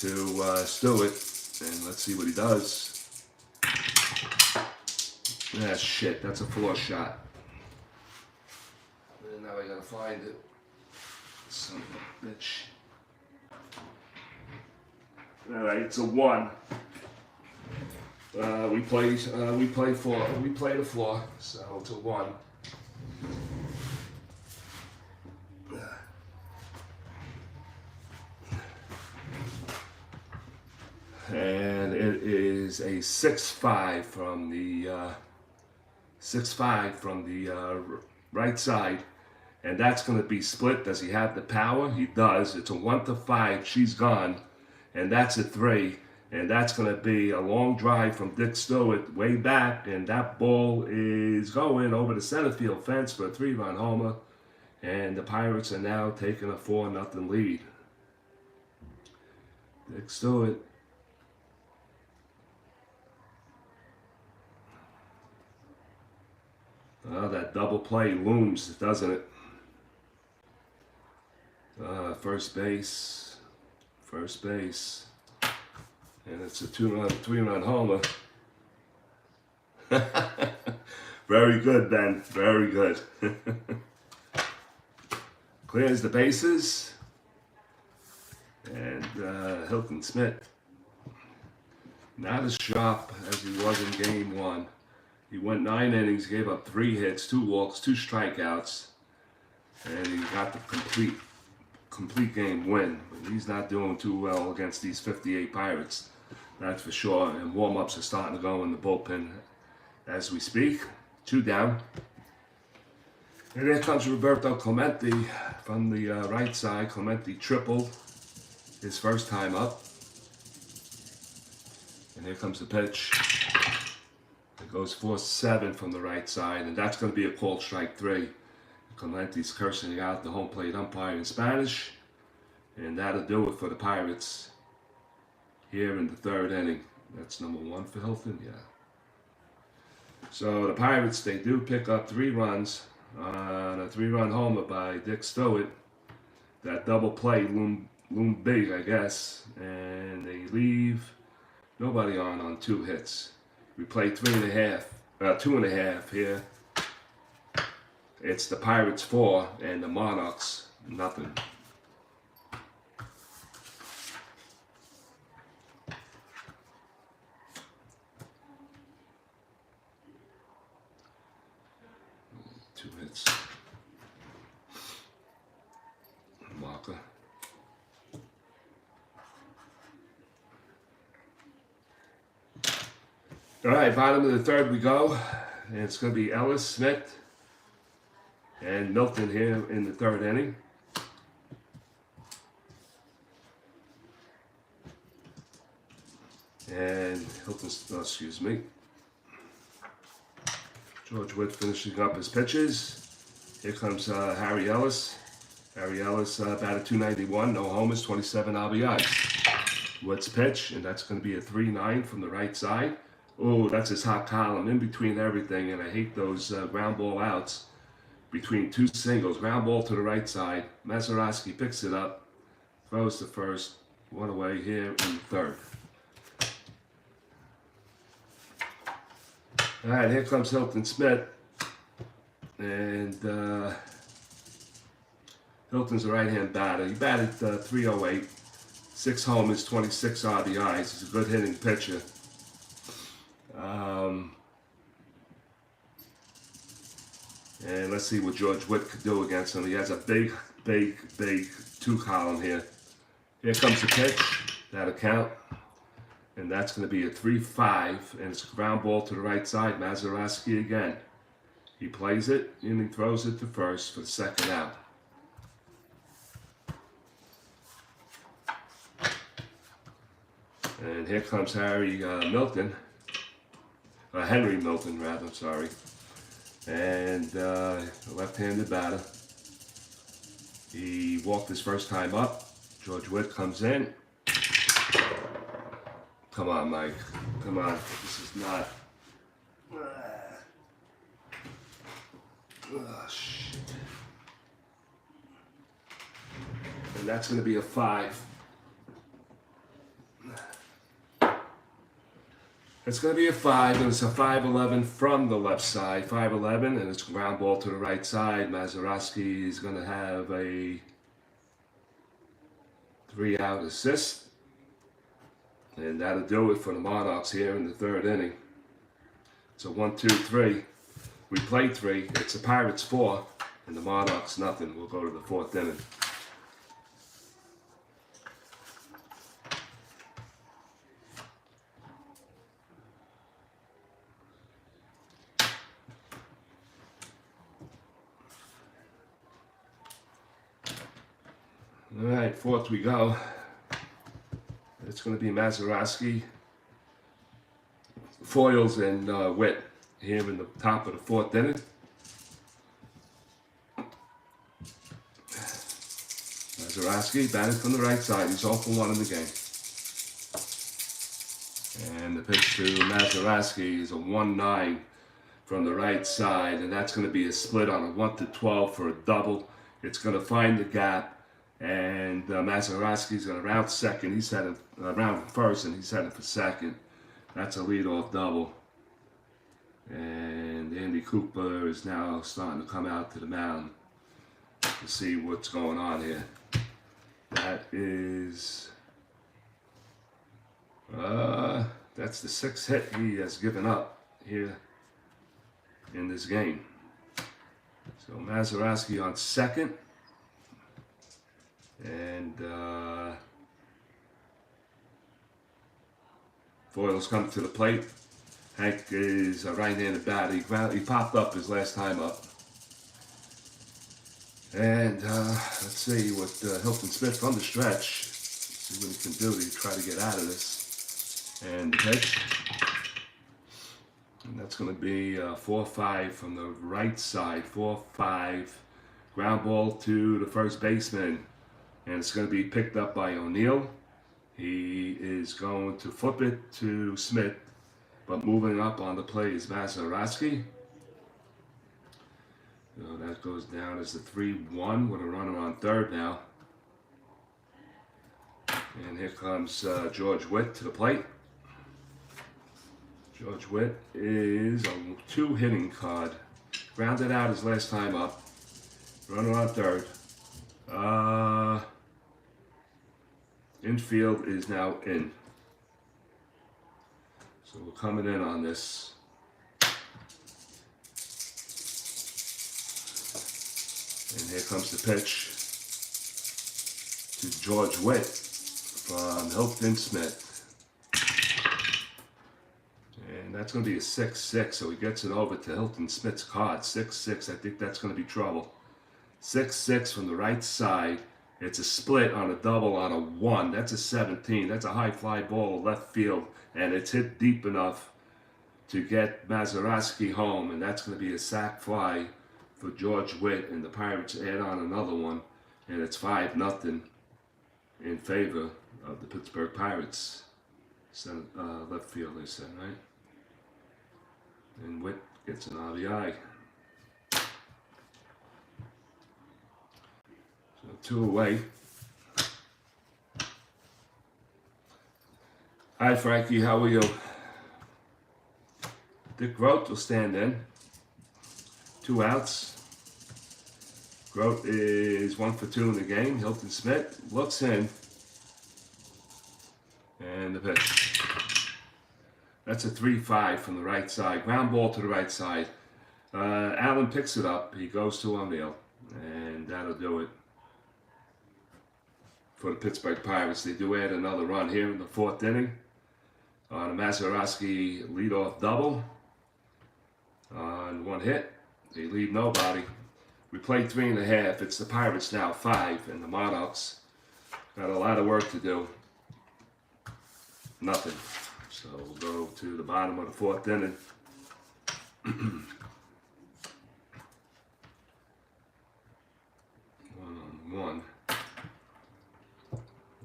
to Stewart. And let's see what he does. Ah, shit, that's a floor shot. And now I gotta find it. Son of a bitch. Alright, it's a 1. We play the floor, so it's a 1. And it is a 6-5 from the 6-5 from the right side, and that's going to be split. Does he have the power? He does. It's a 1 to 5. She's gone, and that's a 3. And that's going to be a long drive from Dick Stewart way back, and that ball is going over the center field fence for a 3-run homer, and the Pirates are now taking a 4-0 lead. Dick Stewart. Oh, that double play looms, doesn't it? First base. And it's a 3-run homer. Very good, Ben. Very good. Clears the bases. And Hilton Smith, not as sharp as he was in game 1. He went 9 innings, gave up 3 hits, 2 walks, 2 strikeouts, and he got the complete game win. But he's not doing too well against these 58 Pirates, that's for sure. And warm-ups are starting to go in the bullpen as we speak. 2 down. And there comes Roberto Clemente from the right side. Clemente tripled his first time up. And here comes the pitch. It goes 4-7 from the right side, and that's going to be a called strike 3. Clemente's cursing out the home plate umpire in Spanish. And that'll do it for the Pirates here in the 3rd inning. That's number 1 for Hilton, yeah. So the Pirates, they do pick up 3 runs on a 3-run homer by Dick Stewart. That double play loomed big, I guess. And they leave nobody on 2 hits. We play 2.5 here. It's the Pirates 4 and the Monarchs nothing. Marker. All right, bottom of the 3rd we go, and it's going to be Ellis, Smith, and Milton here in the 3rd inning. And George Witt finishing up his pitches. Here comes Harry Ellis. Harry Ellis batted .291, no homers, 27 RBIs. Witt's pitch, and that's going to be a 3-9 from the right side. Oh, that's his hot column in between everything, and I hate those ground ball outs between 2 singles. Ground ball to the right side. Mazeroski picks it up, throws to first, 1 away here in the 3rd. All right, here comes Hilton Smith, and Hilton's a right-hand batter. He batted .308, 6 homers, 26 RBIs. He's a good hitting pitcher. And let's see what George Witt could do against him. He has a big 2-column here. Here comes the pitch. That'll count. And that's going to be a 3-5. And it's a ground ball to the right side. Mazeroski again. He plays it and he throws it to first for the 2nd out. And here comes Henry Milton, rather, I'm sorry. And a left-handed batter. He walked his first time up. George Witt comes in. Come on, Mike. Come on. This is not... Oh, shit. And that's going to be a 5. It's going to be a 5, and it's a 5-11 from the left side. 5-11, and it's a ground ball to the right side. Mazeroski is going to have a 3-out assist. And that'll do it for the Monarchs here in the 3rd inning. It's a 1-2-3. We played 3. It's the Pirates 4, and the Monarchs nothing. We'll go to the 4th inning. All right, 4th we go. It's going to be Mazeroski, Foils, and Witt here in the top of the 4th inning. Mazeroski batting from the right side. He's 0 for 1 in the game. And the pitch to Mazeroski is a 1-9 from the right side, and that's going to be a split on a 1-12 for a double. It's going to find the gap. And Mazeroski's going to round second. He's heading round first, and he's heading for second. That's a leadoff double. And Andy Cooper is now starting to come out to the mound to see what's going on here. That is, that's the 6th hit he has given up here in this game. So Mazeroski on second. And Foils come to the plate. Hank is a right-handed batter. He popped up his last time up. And let's see what Hilton Smith from the stretch. See what he can do to try to get out of this. And the pitch. And that's going to be 4-5 from the right side. 4-5. Ground ball to the first baseman. And it's going to be picked up by O'Neill. He is going to flip it to Smith. But moving up on the play is Mazeroski. So that goes down as the 3-1 with a runner on third now. And here comes G.Witt to the plate. G.Witt is a 2 hitting card. Grounded out his last time up. Runner on third. Infield is now in. So we're coming in on this. And here comes the pitch to G.Witt from Hilton Smith. And that's going to be a 6-6, so he gets it over to Hilton Smith's card. 6-6, I think that's going to be trouble. 6-6 from the right side. It's a split on a double on a 1. That's a 17. That's a high fly ball left field, and it's hit deep enough to get Mazeroski home, and that's going to be a sac fly for G.Witt, and the Pirates add on another one, and it's 5-0 in favor of the Pittsburgh Pirates. Left field, they said, right? And Witt gets an RBI. So 2 away. Hi Frankie, how are you? Dick Grote will stand in. 2 outs. Grote is 1 for 2 in the game. Hilton Smith looks in. And the pitch. That's a 3-5 from the right side. Ground ball to the right side. Allen picks it up. He goes to O'Neill. And that'll do it for the Pittsburgh Pirates. They do add another run here in the 4th inning. On a Mazeroski leadoff double. On 1 hit. They leave nobody. We played 3.5. It's the Pirates now 5, and the Monarchs got a lot of work to do. Nothing. So we'll go to the bottom of the 4th inning. 1-on-1.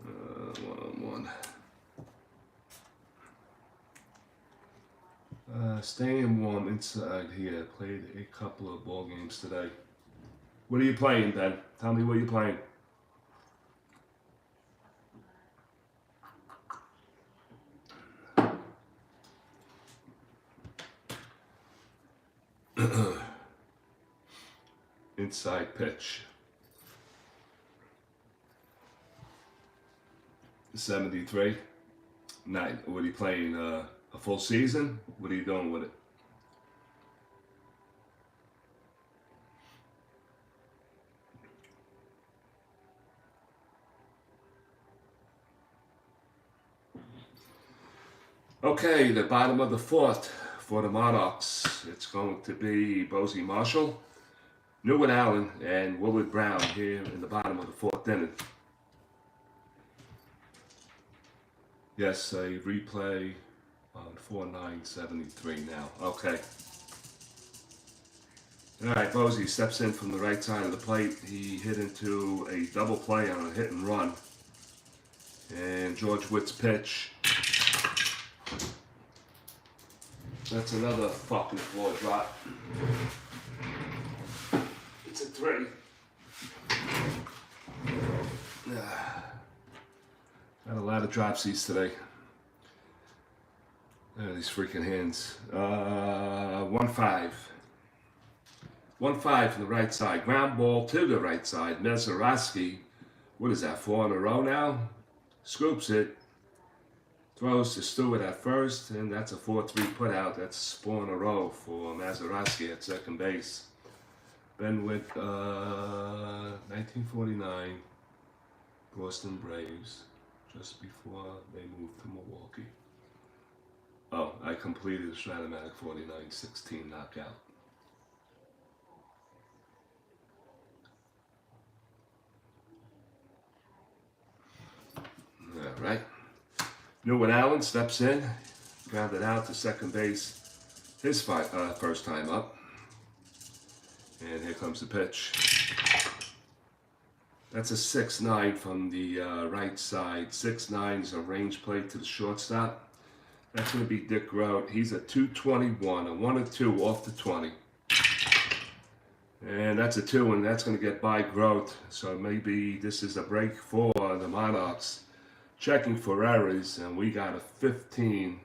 1-on-1. Staying warm inside here. Played a couple of ball games today. What are you playing, Ben? Tell me what you're playing. Inside pitch. 73. Night. What are you playing? A full season? What are you doing with it? Okay, the bottom of the 4th for the Monarchs. It's going to be Bosie Marshall, Newman Allen, and Willard Brown here in the bottom of the 4th inning. Yes, a replay on 4-9-73 now. Okay. All right, Bosie steps in from the right side of the plate. He hit into a double play on a hit and run. And G.Witt's pitch. That's another fucking floor drop. It's a 3. Got a lot of dropsies today. These freaking hands. 1-5. 1-5 from the right side. Ground ball to the right side. Mazeroski, what is that, 4 in a row now? Scoops it. Throws to Stewart at first, and that's a 4-3 put out. That's 4 in a row for Mazeroski at second base. Ben with 1949 Boston Braves, just before they moved to Milwaukee. Oh, I completed the STRAT-O-MATIC 49-16 knockout. All right. Newman Allen steps in, grounded out to second base, his first time up. And here comes the pitch. That's a 6-9 from the right side. 6-9 is a range play to the shortstop. That's going to be Dick Grote. He's a 221, a 1 or 2 off the 20. And that's a 2, and that's going to get by Grote. So maybe this is a break for the Monarchs. Checking for errors, and we got a 15.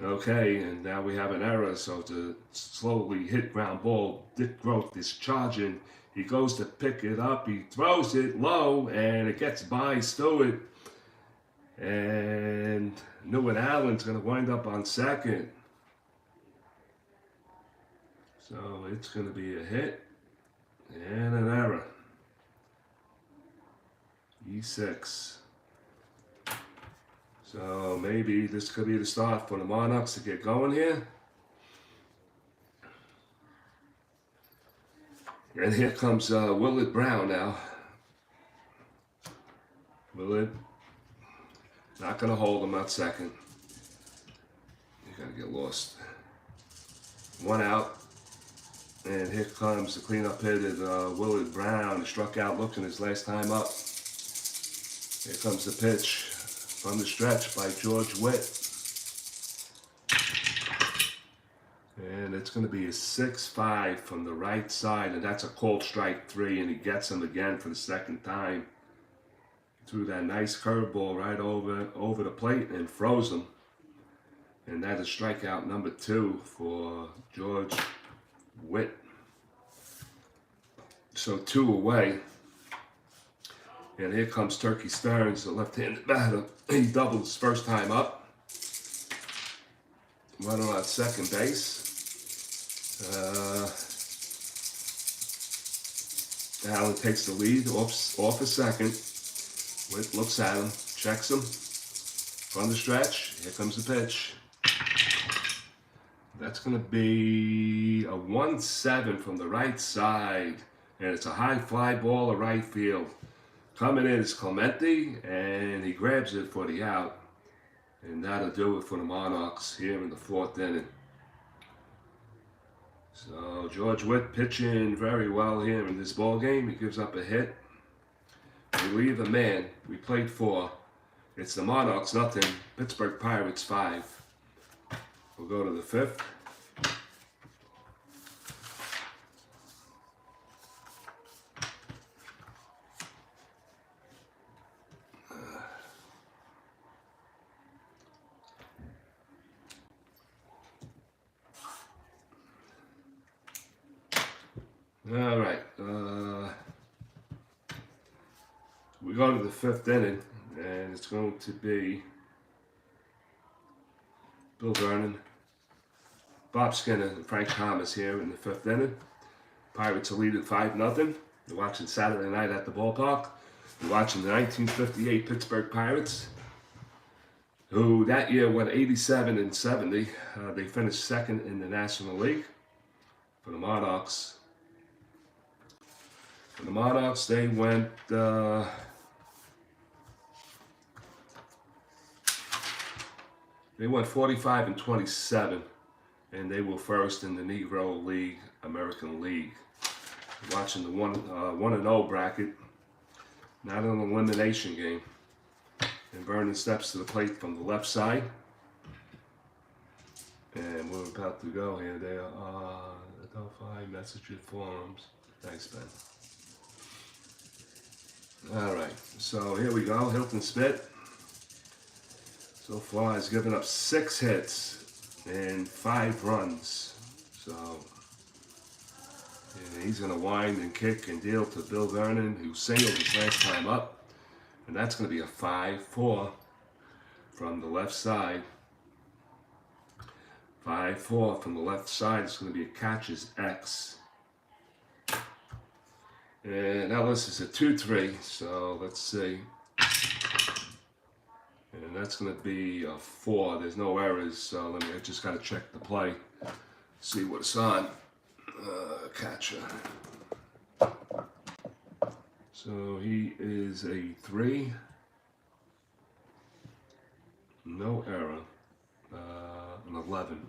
Okay, and now we have an error, so to slowly hit ground ball, Dick Grote is charging. He goes to pick it up, he throws it low, and it gets by Stewart. And Newman Allen's going to wind up on second. So it's going to be a hit and an error. E6. So maybe this could be the start for the Monarchs to get going here. And here comes Willard Brown now. Willard, not going to hold him at second. You got to get lost. 1 out. And here comes the cleanup hitter, Willard Brown. He struck out looking his last time up. Here comes the pitch from the stretch by G.Witt. And it's going to be a 6-5 from the right side, and that's a called strike 3, and he gets him again for the second time. Threw that nice curveball right over the plate and froze him. And that is strikeout number 2 for G.Witt. So 2 away. And here comes Turkey Stearns, the left-handed batter. He doubled his first time up. Runner on second base. Allen takes the lead off a second. Witt looks at him, checks him. From the stretch, here comes the pitch. That's going to be a 1-7 from the right side. And it's a high fly ball to right field. Coming in is Clemente, and he grabs it for the out. And that'll do it for the Monarchs here in the 4th inning. So G.Witt pitching very well here in this ball game. He gives up a hit. We leave a man. We played 4. It's the Monarchs nothing. Pittsburgh Pirates 5. We'll go to the 5th. All right, we go to the 5th inning, and it's going to be Bill Vernon, Bob Skinner, and Frank Thomas here in the 5th inning. Pirates are leading 5-0. You're watching Saturday night at the ballpark. You're watching the 1958 Pittsburgh Pirates, who that year went 87-70. They finished 2nd in the National League. For the Monarchs, they went they went 45-27, and they were first in the Negro League, American League. Watching the 1-0 bracket, not an elimination game. And Vernon steps to the plate from the left side, and we're about to go here. They are Adelphi Messages Forums. Thanks, Ben. All right, so here we go. Hilton Smith so far has given up 6 hits and 5 runs. So and he's going to wind and kick and deal to Bill Vernon, who singled his last time up. And that's going to be a 5-4 from the left side. 5-4 from the left side. It's going to be a catcher's X. And now this is a 2-3, so let's see. And that's going to be a 4. There's no errors, so I just got to check the play, see what's on. Catcher. So he is a 3. no error, an 11.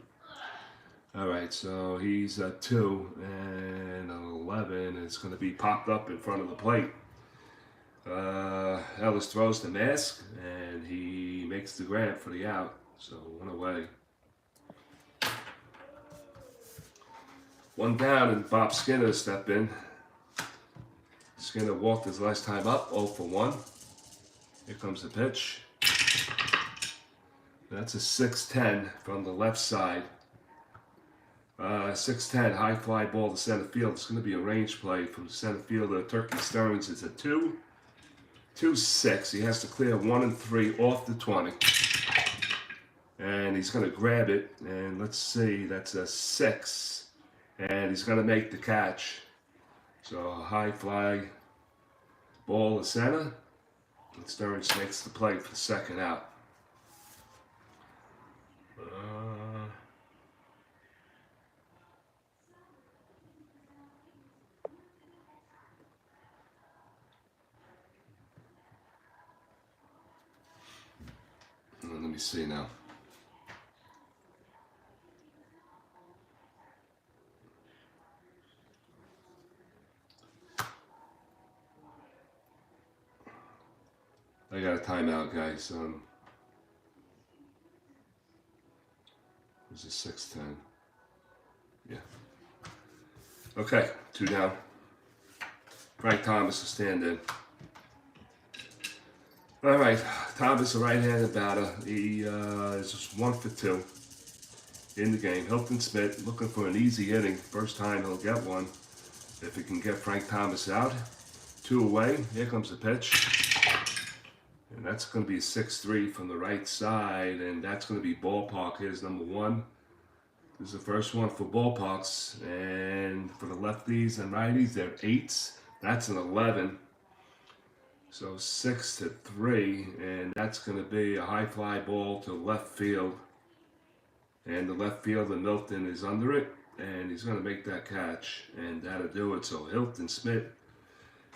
All right, so he's a 2, and an 11 is going to be popped up in front of the plate. Ellis throws the mask, and he makes the grab for the out, so 1 away. 1 down, and Bob Skinner stepped in. Skinner walked his last time up, 0 for 1. Here comes the pitch. That's a 6-10 from the left side. 6-10, high fly ball to center field. It's going to be a range play from center fielder Turkey Stearns. It's a 2-6. He has to clear 1 and 3 off the 20. And he's going to grab it. And let's see, that's a 6. And he's going to make the catch. So a high fly ball to center. And Stearns makes the play for the second out. Let me see now. I got a timeout, guys. It was a 6-10. Yeah. Okay, 2 down. Frank Thomas will stand in. All right, Thomas, a right-handed batter. He is just 1 for 2 in the game. Hilton Smith looking for an easy inning. First time he'll get one if he can get Frank Thomas out. 2 away. Here comes the pitch. And that's going to be a 6-3 from the right side, and that's going to be ballpark. Here's number 1. This is the first one for ballparks, and for the lefties and righties, they're 8s. That's an 11. So 6-3, and that's going to be a high fly ball to left field. And the left fielder, Milton, is under it, and he's going to make that catch, and that'll do it. So Hilton Smith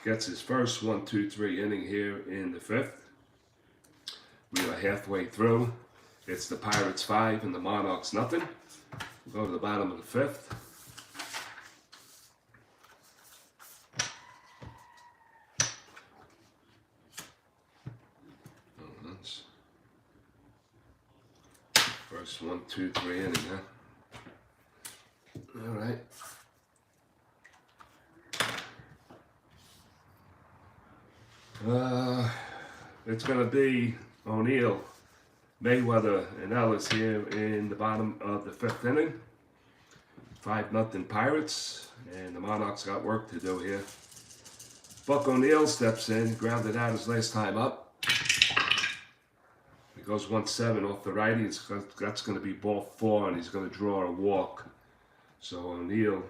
gets his first 1-2-3 inning here in the 5th. We are halfway through. It's the Pirates 5 and the Monarchs nothing. We'll go to the bottom of the 5th. First 1-2-3 inning, huh? All right. It's going to be O'Neill, Mayweather, and Ellis here in the bottom of the 5th inning. 5-0 Pirates, and the Monarchs got work to do here. Buck O'Neill steps in, grounded out his last time up. He goes 1-7 off the righty. That's going to be ball 4, and he's going to draw a walk. So O'Neill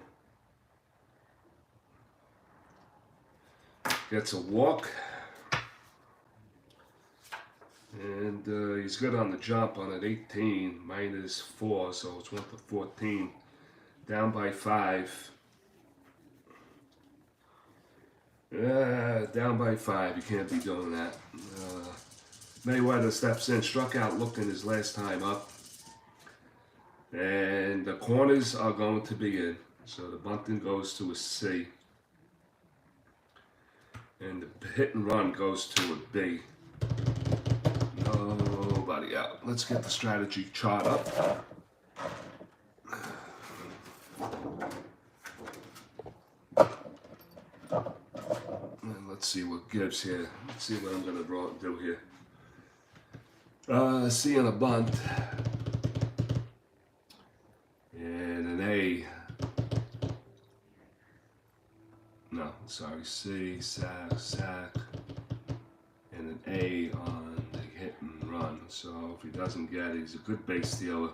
gets a walk. And he's good on the jump on an 18, -4, so it's 1-14. Down by 5. Down by 5. You can't be doing that. Mayweather steps in, struck out looking his last time up. And the corners are going to be in. So the bunting goes to a C. And the hit and run goes to a B. Nobody out. Let's get the strategy chart up. And let's see what gives here. Let's see what I'm going to do here. C on a bunt. And an A. No, sorry. C, sack. And an A on the hit and run. So if he doesn't get it, he's a good base stealer.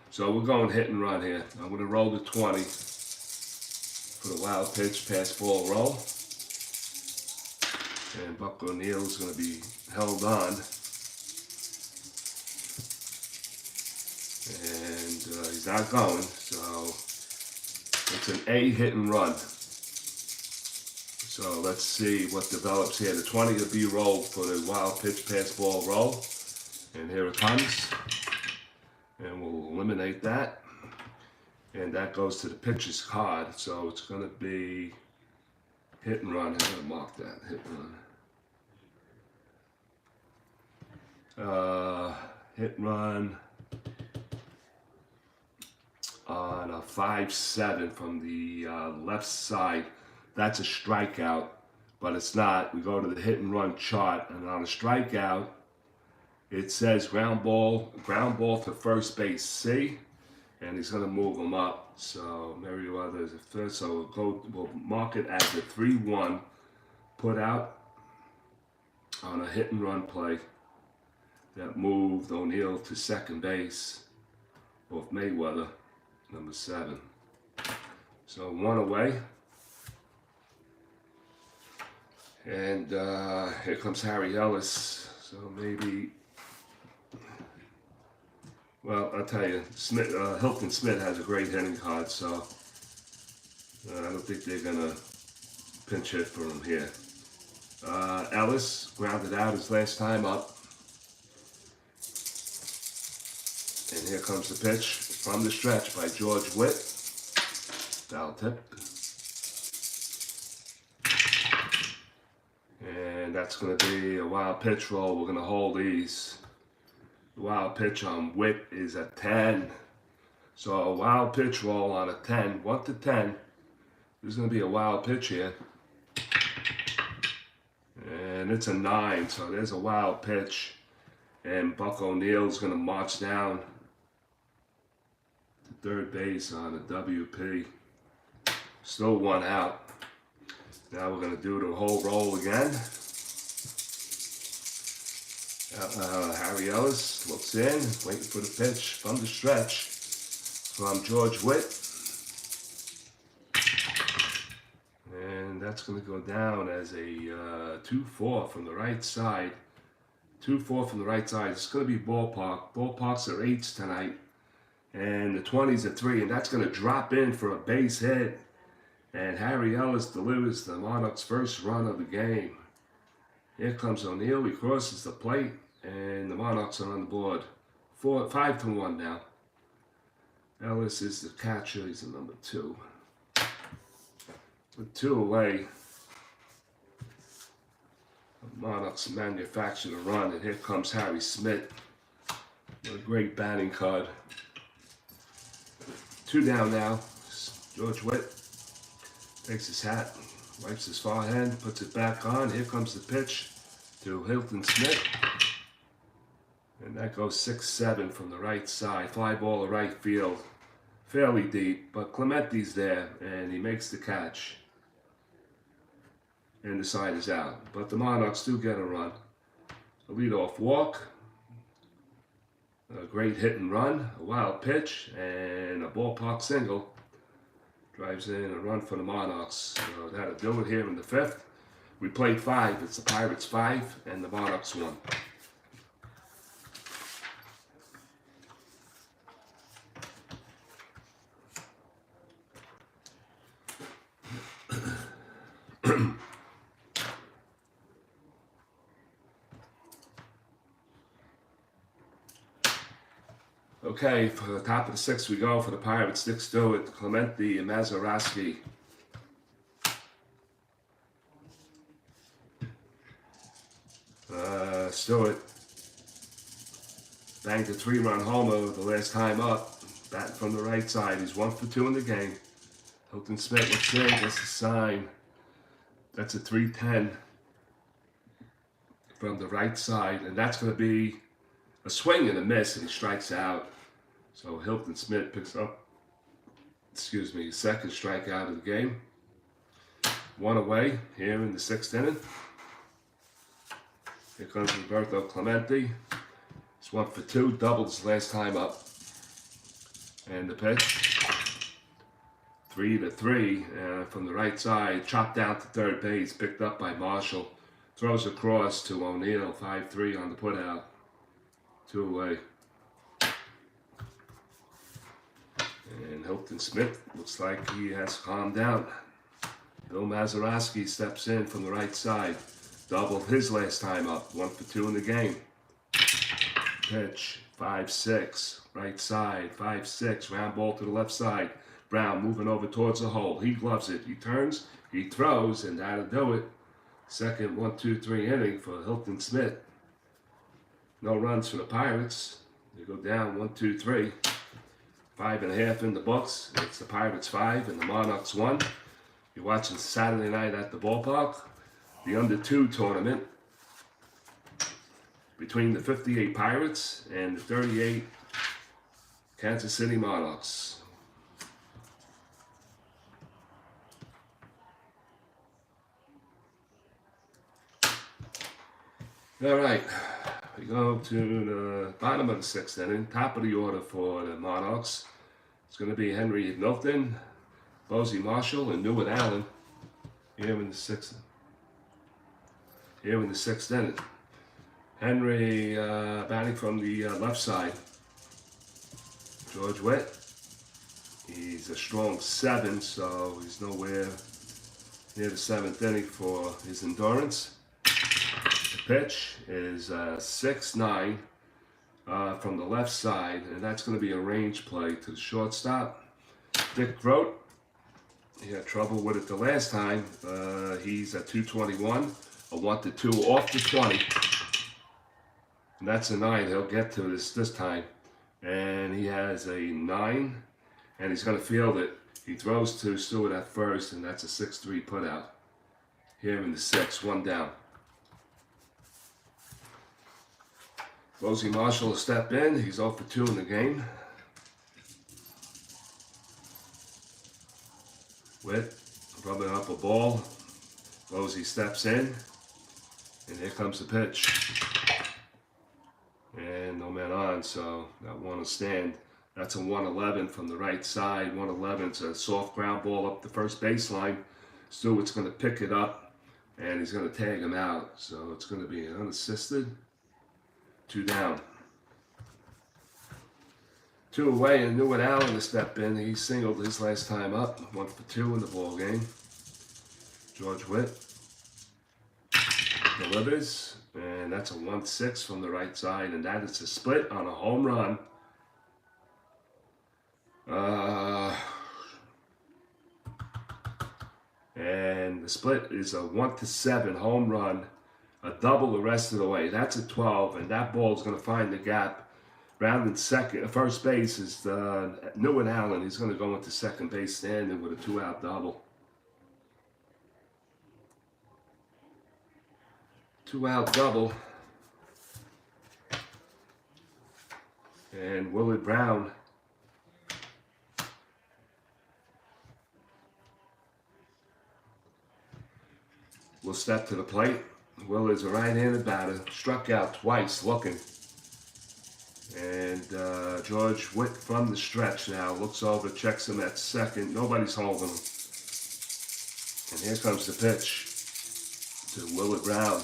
So we're going hit and run here. I'm going to roll the 20 for the wild pitch, pass ball roll. And Buck O'Neill's going to be held on. And he's not going, so it's an A hit and run. So let's see what develops here. The 20 will be rolled for the wild pitch pass ball roll. And here it comes. And we'll eliminate that. And that goes to the pitcher's card. So it's going to be hit and run. I'm going to mark that. Hit and run. Hit and run on a 5-7 from the left side. That's a strikeout, but it's not. We go to the hit and run chart, and on a strikeout, it says ground ball to first base C, and he's going to move him up. So Merriweather is at first, so we'll mark it as a 3-1 put out on a hit and run play that moved O'Neill to second base off Mayweather, number 7. So 1 away. And here comes Harry Ellis. So maybe, well, I'll tell you, Hilton Smith has a great hitting card, so I don't think they're going to pinch hit for him here. Ellis grounded out his last time up. And here comes the pitch from the stretch by G.Witt. Foul tip. And that's going to be a wild pitch roll. We're going to hold these. The wild pitch on Witt is a 10. So a wild pitch roll on a 10, 1 to 10. There's going to be a wild pitch here. And it's a 9, so there's a wild pitch. And Buck O'Neill's going to march down to third base on a WP. Still 1 out. Now we're going to do the whole roll again. Harry Ellis looks in, waiting for the pitch from the stretch from G.Witt. And that's going to go down as a 2-4 from the right side. 2-4 from the right side. It's going to be ballpark. Ballparks are 8s tonight. And the 20s are 3. And that's going to drop in for a base hit. And Harry Ellis delivers the Monarchs' first run of the game. Here comes O'Neill. He crosses the plate. And the Monarchs are on the board. 5-1 now. Ellis is the catcher. He's the number 2. With 2 away, the Monarchs manufactured a run. And here comes Harry Smith. What a great batting card. 2 down now. G.Witt takes his hat, wipes his forehead, puts it back on. Here comes the pitch to Hilton Smith. And that goes 6-7 from the right side. Fly ball to right field. Fairly deep, but Clementi's there, and he makes the catch. And the side is out. But the Monarchs do get a run. A leadoff walk. A great hit and run. A wild pitch. And a ballpark single. Drives in a run for the Monarchs. So that'll do it here in the 5th. We played 5. It's the Pirates 5 and the Monarchs 1. Okay, for the top of the 6th we go for the Pirates. Dick Stewart, Clementi, and Mazeroski. Stewart banged a 3-run homer the last time up. Batting from the right side. He's 1 for 2 in the game. Hilton Smith looks in, gets a sign. That's a 3-10 from the right side. And that's going to be a swing and a miss, and he strikes out. So Hilton Smith picks up, his second strikeout of the game. 1 away here in the 6th inning. Here comes Roberto Clemente. He's 1 for 2, doubled his last time up. And the pitch, 3-3 from the right side, chopped down to third base, picked up by Marshall. Throws across to O'Neill, 5-3 on the putout. 2 away. And Hilton Smith looks like he has calmed down. Bill Mazeroski steps in from the right side. Doubled his last time up. 1 for 2 in the game. Pitch, 5-6, right side, 5-6, round ball to the left side. Brown moving over towards the hole. He gloves it. He turns, he throws, and that'll do it. Second 1-2-3 inning for Hilton Smith. No runs for the Pirates. They go down 1-2-3. 5.5 in the books. It's the Pirates 5 and the Monarchs 1. You're watching Saturday night at the ballpark. The under-2 tournament between the 58 Pirates and the 38 Kansas City Monarchs. All right, we go to the bottom of the 6th inning, top of the order for the Monarchs. It's going to be Henry Milton, Posey Marshall, and Newman Allen here in the 6th inning. Henry batting from the left side. G.Witt, he's a strong 7, so he's nowhere near the 7th inning for his endurance. The pitch is 6-9 from the left side, and that's going to be a range play to the shortstop. G.Witt, he had trouble with it the last time. He's at 221, a 1-2 off the 20. And that's a 9. He'll get to this time. And he has a 9, and he's going to field it. He throws to Stewart at first, and that's a 6-3 putout. Here in the 6th, 1 down. Posey Marshall will step in. He's 0 for 2 in the game. Witt rubbing up a ball. Posey steps in, and here comes the pitch. And no man on, so that one will stand. That's a 1-11 from the right side. 1-11's a soft ground ball up the first baseline. Stewart's going to pick it up, and he's going to tag him out. So it's going to be an unassisted. 2 down. 2 away, and Newman Allen to step in. He singled his last time up. 1 for 2 in the ball game. G.Witt delivers, and that's a 1-6 from the right side, and that is a split on a home run. And the split is a 1-7 home run. A double the rest of the way. That's a 12, and that ball is going to find the gap. Rounding first base is Newman Allen. He's going to go into second base standing with a 2-out double. 2-out double. And Willard Brown will step to the plate. Willard's a right-handed batter, struck out twice looking. And G.Witt from the stretch now looks over, checks him at second. Nobody's holding him. And here comes the pitch to Willard Brown.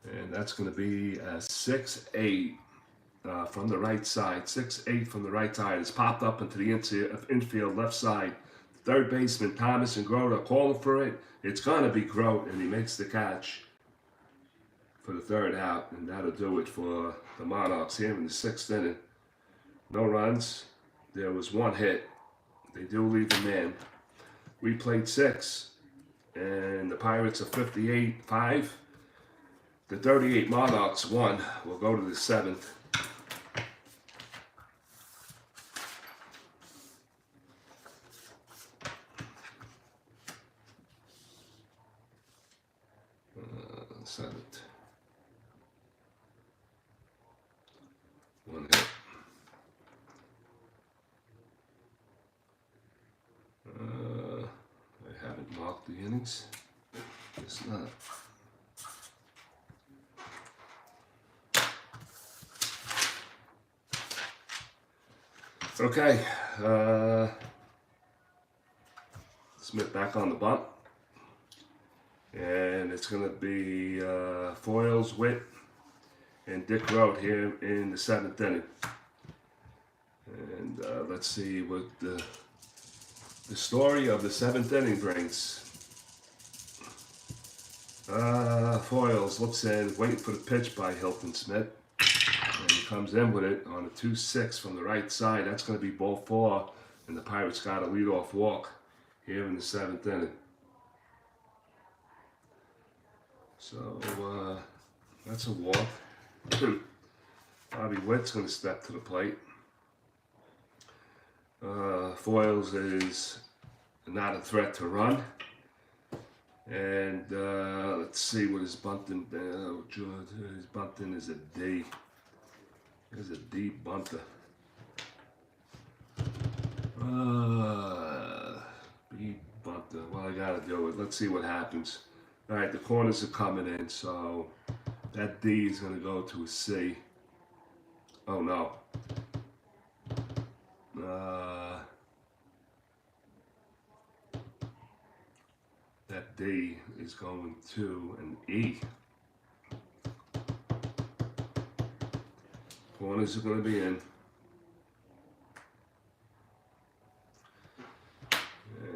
And that's going to be a 6-8 from the right side. 6-8 from the right side. It's popped up into the infield left side. Third baseman Thomas and Grote are calling for it. It's going to be Grote, and he makes the catch for the 3rd out, and that'll do it for the Monarchs here in the 6th inning. No runs. There was 1 hit. They do leave a man. We played 6, and the Pirates are 58-5. The 38 Monarchs 1. We'll go to the 7th. One hit. I haven't marked the innings. Guess not. Okay. Smith back on the bunt. And it's going to be Foyles, Witt, and G.Witt here in the 7th inning. And let's see what the story of the 7th inning brings. Foils looks in, waiting for the pitch by Hilton Smith. And he comes in with it on a 2-6 from the right side. That's going to be ball 4. And the Pirates got a leadoff walk here in the 7th inning. So, that's a walk. Bobby Witt's going to step to the plate. Foils is not a threat to run. And let's see what his bunting. His bunting is a D. There's a D bunter. B bunter. Well, I gotta do it. Let's see what happens. All right, the corners are coming in, so that D is gonna go to a C. Oh no. That D is going to an E. Corners are going to be in.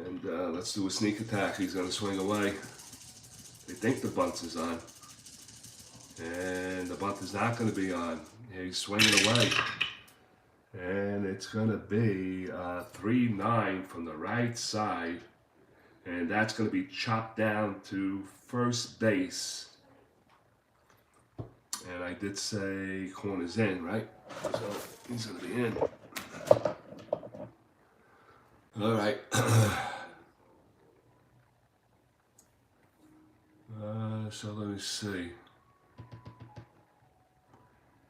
And let's do a sneak attack. He's going to swing away. They think the bunt is on. And the bunt is not going to be on. He's swinging away. And it's going to be 3-9 from the right side. And that's going to be chopped down to first base. And I did say corners in, right? So he's going to be in. All right. So let me see.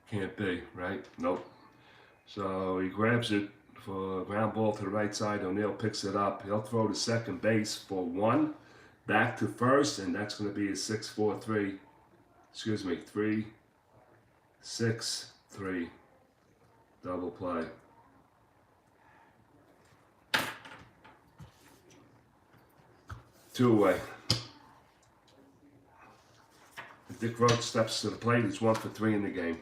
Can't be, right? Nope. So he grabs it for a ground ball to the right side. O'Neill picks it up. He'll throw to second base for 1. Back to first, and that's going to be a 6-4-3. Excuse me, 3-6-3. Double play. Two away. Dick Roach steps to the plate. He's 1 for 3 in the game.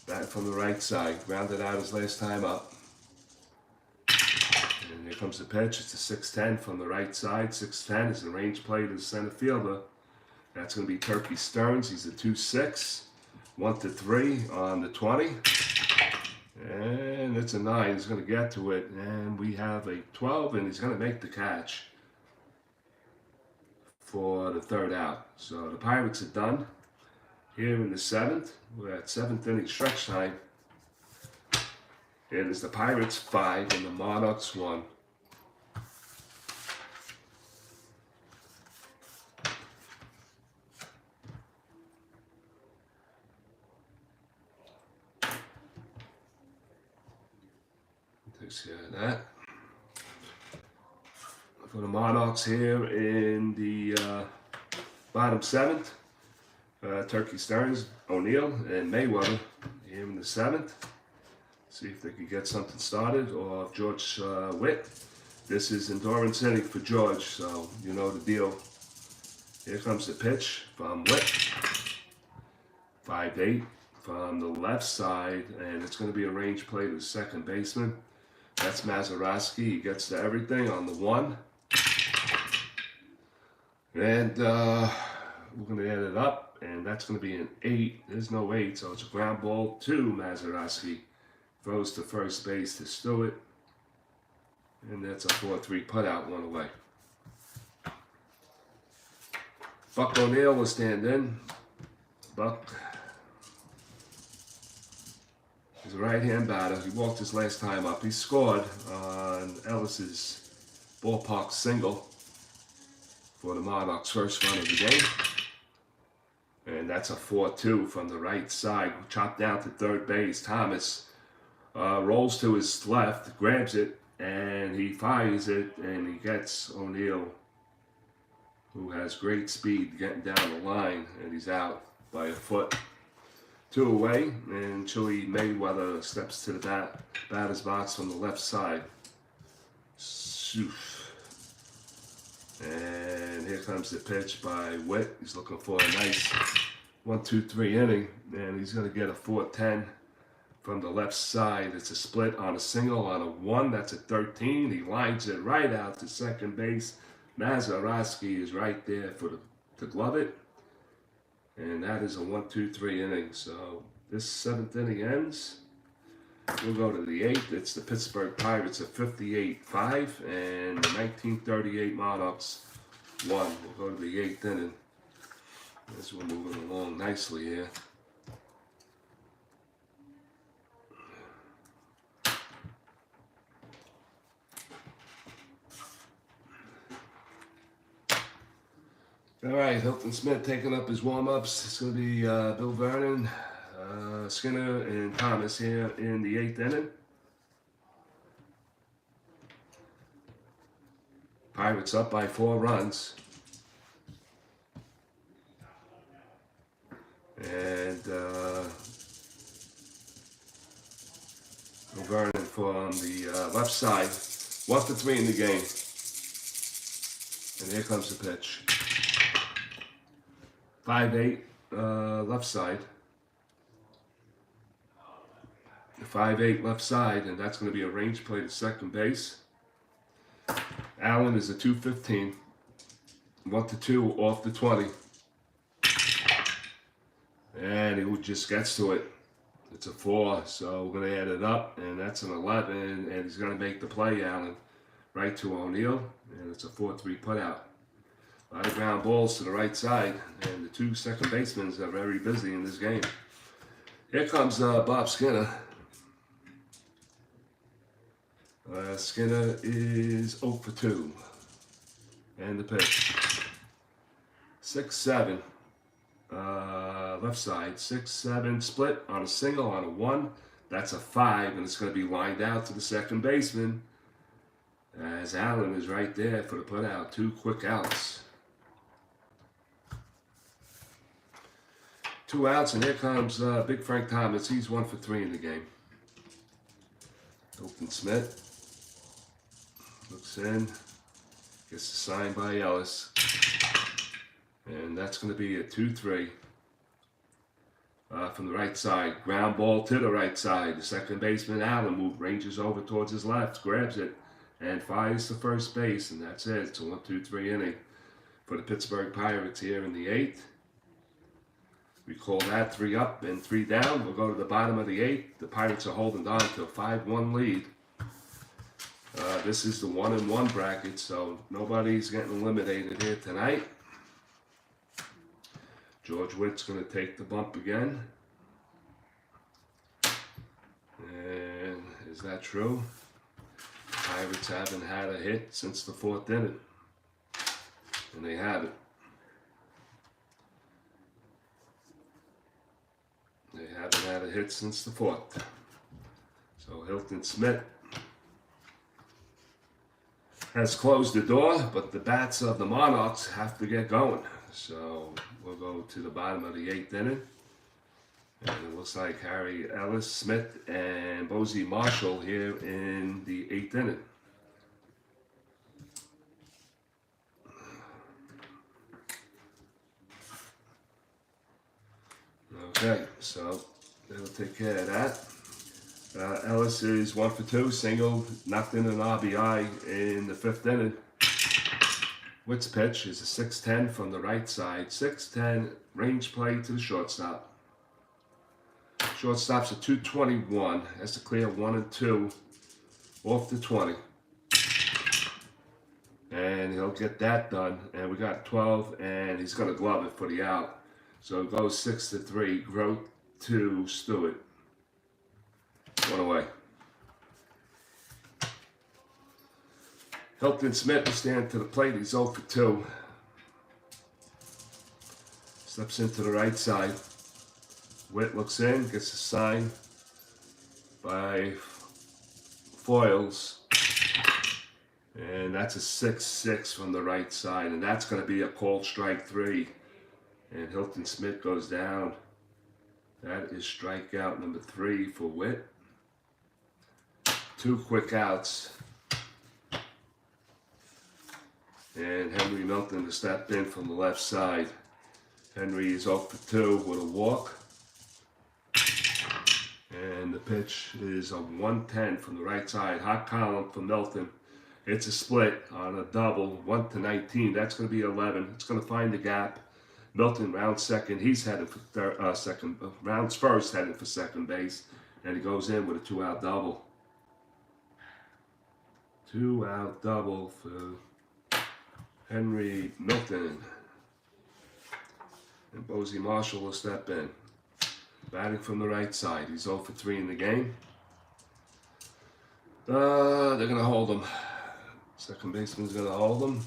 Bat from the right side. Grounded out his last time up. And here comes the pitch. It's a 6-10 from the right side. 6-10 is a range play to the center fielder. That's going to be Turkey Stearns. He's a 2-6. 1-3 on the 20. And it's a 9. He's going to get to it. And we have a 12, and he's going to make the catch for the 3rd out. So the Pirates are done. Here in the 7th, we're at 7th inning stretch time. It is the Pirates 5 and the Monarchs 1. Takes care of that. For the Monarchs here in the bottom 7th, Turkey Stearns, O'Neill, and Mayweather here in the 7th. See if they can get something started, or George Witt. This is endurance inning for George, so you know the deal. Here comes the pitch from Witt. 5-8 from the left side, and it's going to be a range play to the second baseman. That's Mazeroski. He gets to everything on the 1. And we're going to add it up, and that's going to be an 8. There's no 8, so it's a ground ball to Mazeroski. Throws to first base to Stewart. And that's a 4-3 putout, 1 away. Buck O'Neill will stand in. Buck is a right-hand batter. He walked his last time up. He scored on Ellis's ballpark single for the Monarchs' first run of the game. And that's a 4-2 from the right side. Chopped down to third base. Thomas rolls to his left, grabs it, and he fires it, and he gets O'Neill, who has great speed, getting down the line, and he's out by a foot. 2 away, and Chili Mayweather steps to the batter's box from the left side. And here comes the pitch by Witt. He's looking for a nice 1-2-3 inning, and he's going to get a 4-10 from the left side. It's a split on a single on a 1. That's a 13. He lines it right out to second base. Mazeroski is right there to glove it. And that is a 1-2-3 inning. So this 7th inning ends. We'll go to the 8th. It's the Pittsburgh Pirates at 58-5 and the 1938 Monarchs 1. We'll go to the 8th inning. As we're moving along nicely here. All right, Hilton Smith taking up his warm-ups. It's going to be Bill Vernon, Skinner, and Thomas here in the 8th inning. Pirates up by 4 runs. And Bill Vernon from the left side. 1-for-3 in the game. And here comes the pitch. 5-8 left side. The 5-8 left side, and that's going to be a range play to second base. Allen is a 2-15. 1-2 off the 20. And he just gets to it. It's a 4, so we're going to add it up, and that's an 11, and he's going to make the play, Allen. Right to O'Neill, and it's a 4-3 putout. A lot of ground balls to the right side, and the 2 second basemen are very busy in this game. Here comes Bob Skinner. Skinner is 0-for-2. And the pitch. 6-7. Left side. 6-7 split on a single, on a 1. That's a 5, and it's going to be lined out to the second baseman. As Allen is right there for the putout. 2 quick outs. 2 outs, and here comes Big Frank Thomas. He's 1-for-3 in the game. Hilton Smith looks in, gets signed by Ellis, and that's going to be a 2-3 from the right side. Ground ball to the right side. The second baseman Allen ranges over towards his left, grabs it, and fires to first base, and that's it. It's a 1-2-3 inning for the Pittsburgh Pirates here in the 8th. We call that 3 up and 3 down. We'll go to the bottom of the 8th. The Pirates are holding on to a 5-1 lead. This is the 1-1 bracket, so nobody's getting eliminated here tonight. G.Witt's going to take the bump again. And is that true? Pirates haven't had a hit since the 4th inning. And they have it. They haven't had a hit since the 4th. So Hilton Smith has closed the door, but the bats of the Monarchs have to get going. So we'll go to the bottom of the 8th inning. And it looks like Harry Ellis, Smith, and Bozie Marshall here in the 8th inning. Okay, so that'll take care of that. Ellis is 1-for-2, single, knocked in an RBI in the 5th inning. Witt's pitch is a 6-10 from the right side. 6-10, range play to the shortstop. Shortstop's a 221. Has to clear 1 and 2 off the 20. And he'll get that done. And we got 12, and he's going to glove it for the out. So it goes 6-3. Grote to Stewart. 1 away. Hilton Smith will stand to the plate. He's 0-for-2. Steps into the right side. Witt looks in, gets a sign by Foils. And that's a 6-6 from the right side. And that's going to be a called strike 3. And Hilton Smith goes down. That is strikeout number 3 for Witt. 2 quick outs. And Henry Milton to step in from the left side. Henry is 0-for-2 with a walk. And the pitch is a 110 from the right side. Hot column for Milton. It's a split on a double, 1 to 19. That's going to be 11. It's going to find the gap. Milton rounds second. He's headed for second. Rounds first, headed for second base, and he goes in with a 2-out double. 2-out double for Henry Milton. And Posey Marshall will step in. Batting from the right side. He's 0 for 3 in the game. They're going to hold him. Second baseman's going to hold him.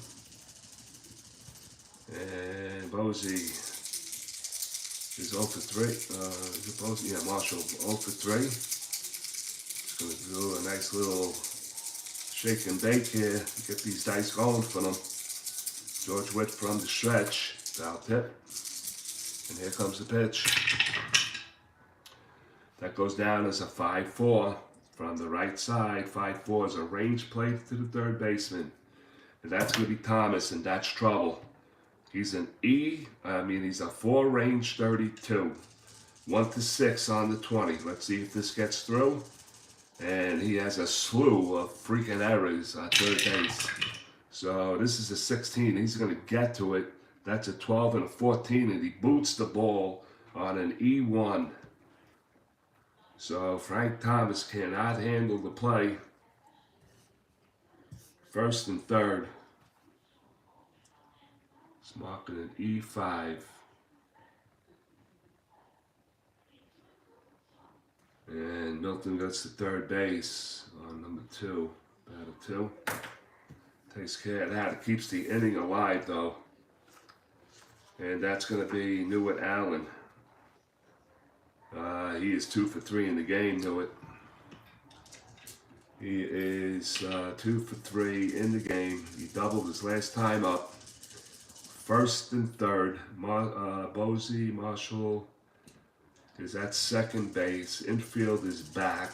And Posey is 0 for 3. Is it Posey? Yeah, Marshall 0 for 3. Just going to do a nice little shake and bake here. Get these dice going for them. G.Witt from the stretch. Foul tip. And here comes the pitch. That goes down as a 5-4 from the right side. 5-4 is a range play to the third baseman. And that's going to be Thomas, and that's trouble. He's an he's a 4 range 32. 1 to 6 on the 20. Let's see if this gets through. And he has a slew of freaking errors at third base. So this is a 16. He's going to get to it. That's a 12 and a 14, and he boots the ball on an E1. So Frank Thomas cannot handle the play. First and third. It's marking an E5. And Milton gets to third base on number 2. Batter 2. Takes care of that. It keeps the inning alive, though. And that's going to be Newitt Allen. He is 2 for 3 in the game, Newitt. He is 2 for 3 in the game. He doubled his last time up. First and third. Posey Marshall is at second base. Infield is back.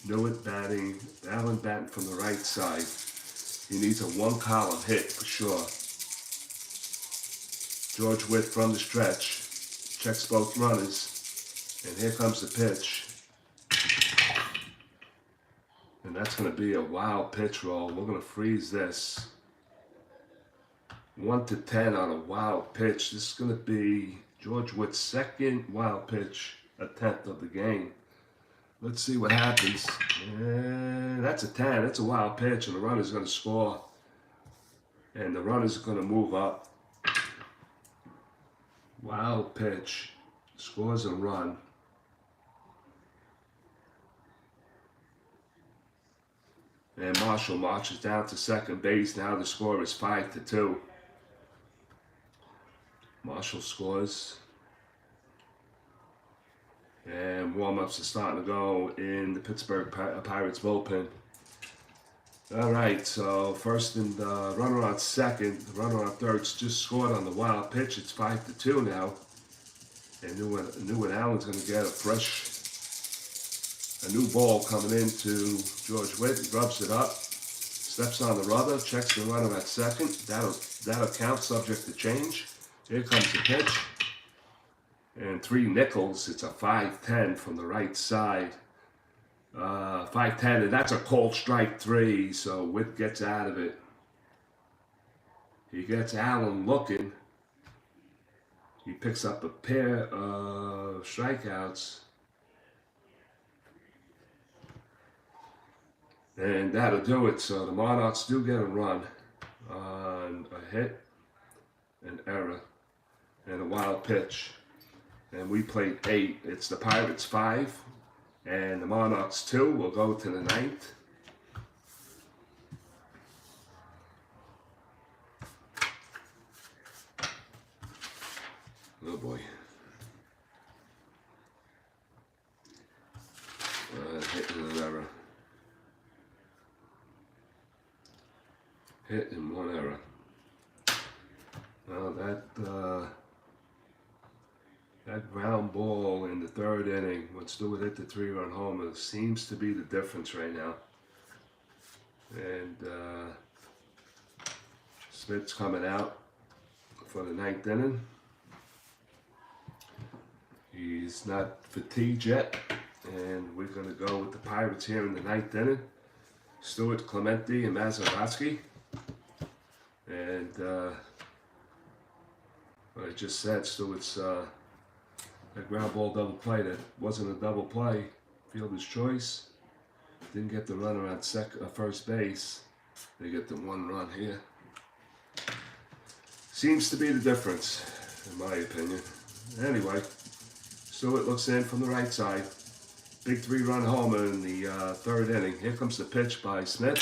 Newitt batting. Allen batting from the right side. He needs a 1-column hit for sure. G.Witt from the stretch. Checks both runners. And here comes the pitch. And that's going to be a wild pitch roll. We're going to freeze this. 1 to 10 on a wild pitch. This is going to be G.Witt's second wild pitch attempt of the game. Let's see what happens. And that's a 10. That's a wild pitch, and the runner's going to score. And the runner's going to move up. Wild pitch. Scores a run. And Marshall marches down to second base. Now the score is 5 to 2. Marshall scores. And warm-ups are starting to go in the Pittsburgh Pirates bullpen. All right, so first and runner on second, the runner on third just scored on the wild pitch. It's 5 to 2 now. And Newitt Allen's going to get a new ball coming into G.Witt. He rubs it up, steps on the rubber, checks the runner at second. That'll count, subject to change. Here comes the pitch. And 3 nickels. It's a 5-10 from the right side. 5-10, and that's a cold strike 3, so Witt gets out of it. He gets Allen looking. He picks up a pair of strikeouts. And that'll do it. So the Monarchs do get a run on a hit, an error, and a wild pitch. And we played 8. It's the Pirates 5. And the Monarchs 2 will go to the 9th. Oh boy. Hit and an error. Hit and 1 error. Well, that ground ball in the 3rd inning, when Stewart hit the 3-run homer, seems to be the difference right now. And Smith's coming out for the 9th inning. He's not fatigued yet, and we're going to go with the Pirates here in the 9th inning. Stewart, Clementi, and Mazeroski. And what I just said, Stewart's that ground ball double play that wasn't a double play, fielder's choice. Didn't get the runner on first base. They get the one run here. Seems to be the difference, in my opinion. Anyway, Stewart looks in from the right side. Big 3-run homer in the third inning. Here comes the pitch by Smith.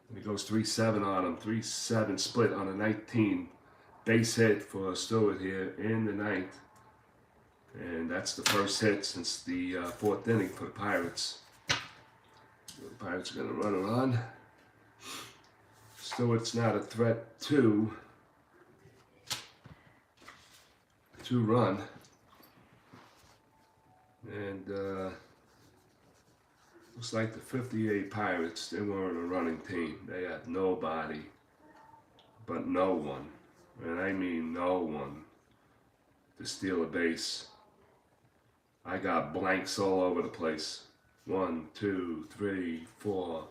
And he goes 3-7 on him. 3-7 split on a 19 base hit for Stewart here in the ninth. And that's the first hit since the fourth inning for the Pirates. The Pirates are going to run around. Stewart's now the threat to run. And looks like the 58 Pirates, they weren't a running team. They had nobody but no one, and I mean no one, to steal a base. I got blanks all over the place. 1, 2, 3, 4,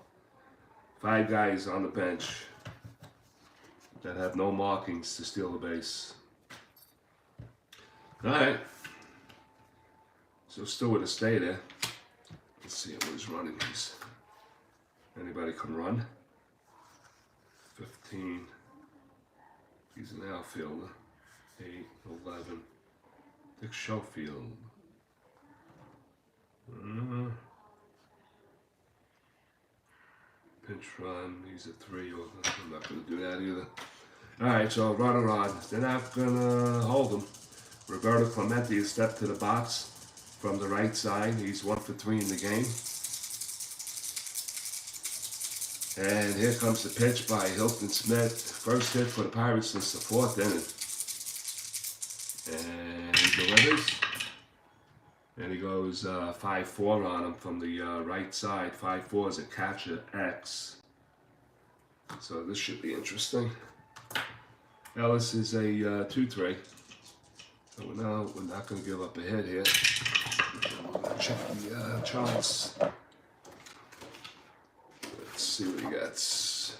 5 guys on the bench that have no markings to steal a base. All right. So Stewart will stay there. Let's see what he's running. Anybody can run. 15. He's an outfielder. 8, 11. Dick Schofield. Pinch run. He's a 3. I'm not going to do that either. All right, so run around. They're not going to hold him. Roberto Clemente has stepped to the box from the right side. He's 1 for 3 in the game. And here comes the pitch by Hilton Smith. First hit for the Pirates since the fourth inning. And he delivers. And he goes 5-4 on him from the right side. 5-4 is a catcher X. So this should be interesting. Ellis is a 2-3. So we're not going to give up a hit here. We're going to check the charts. Let's see what he gets.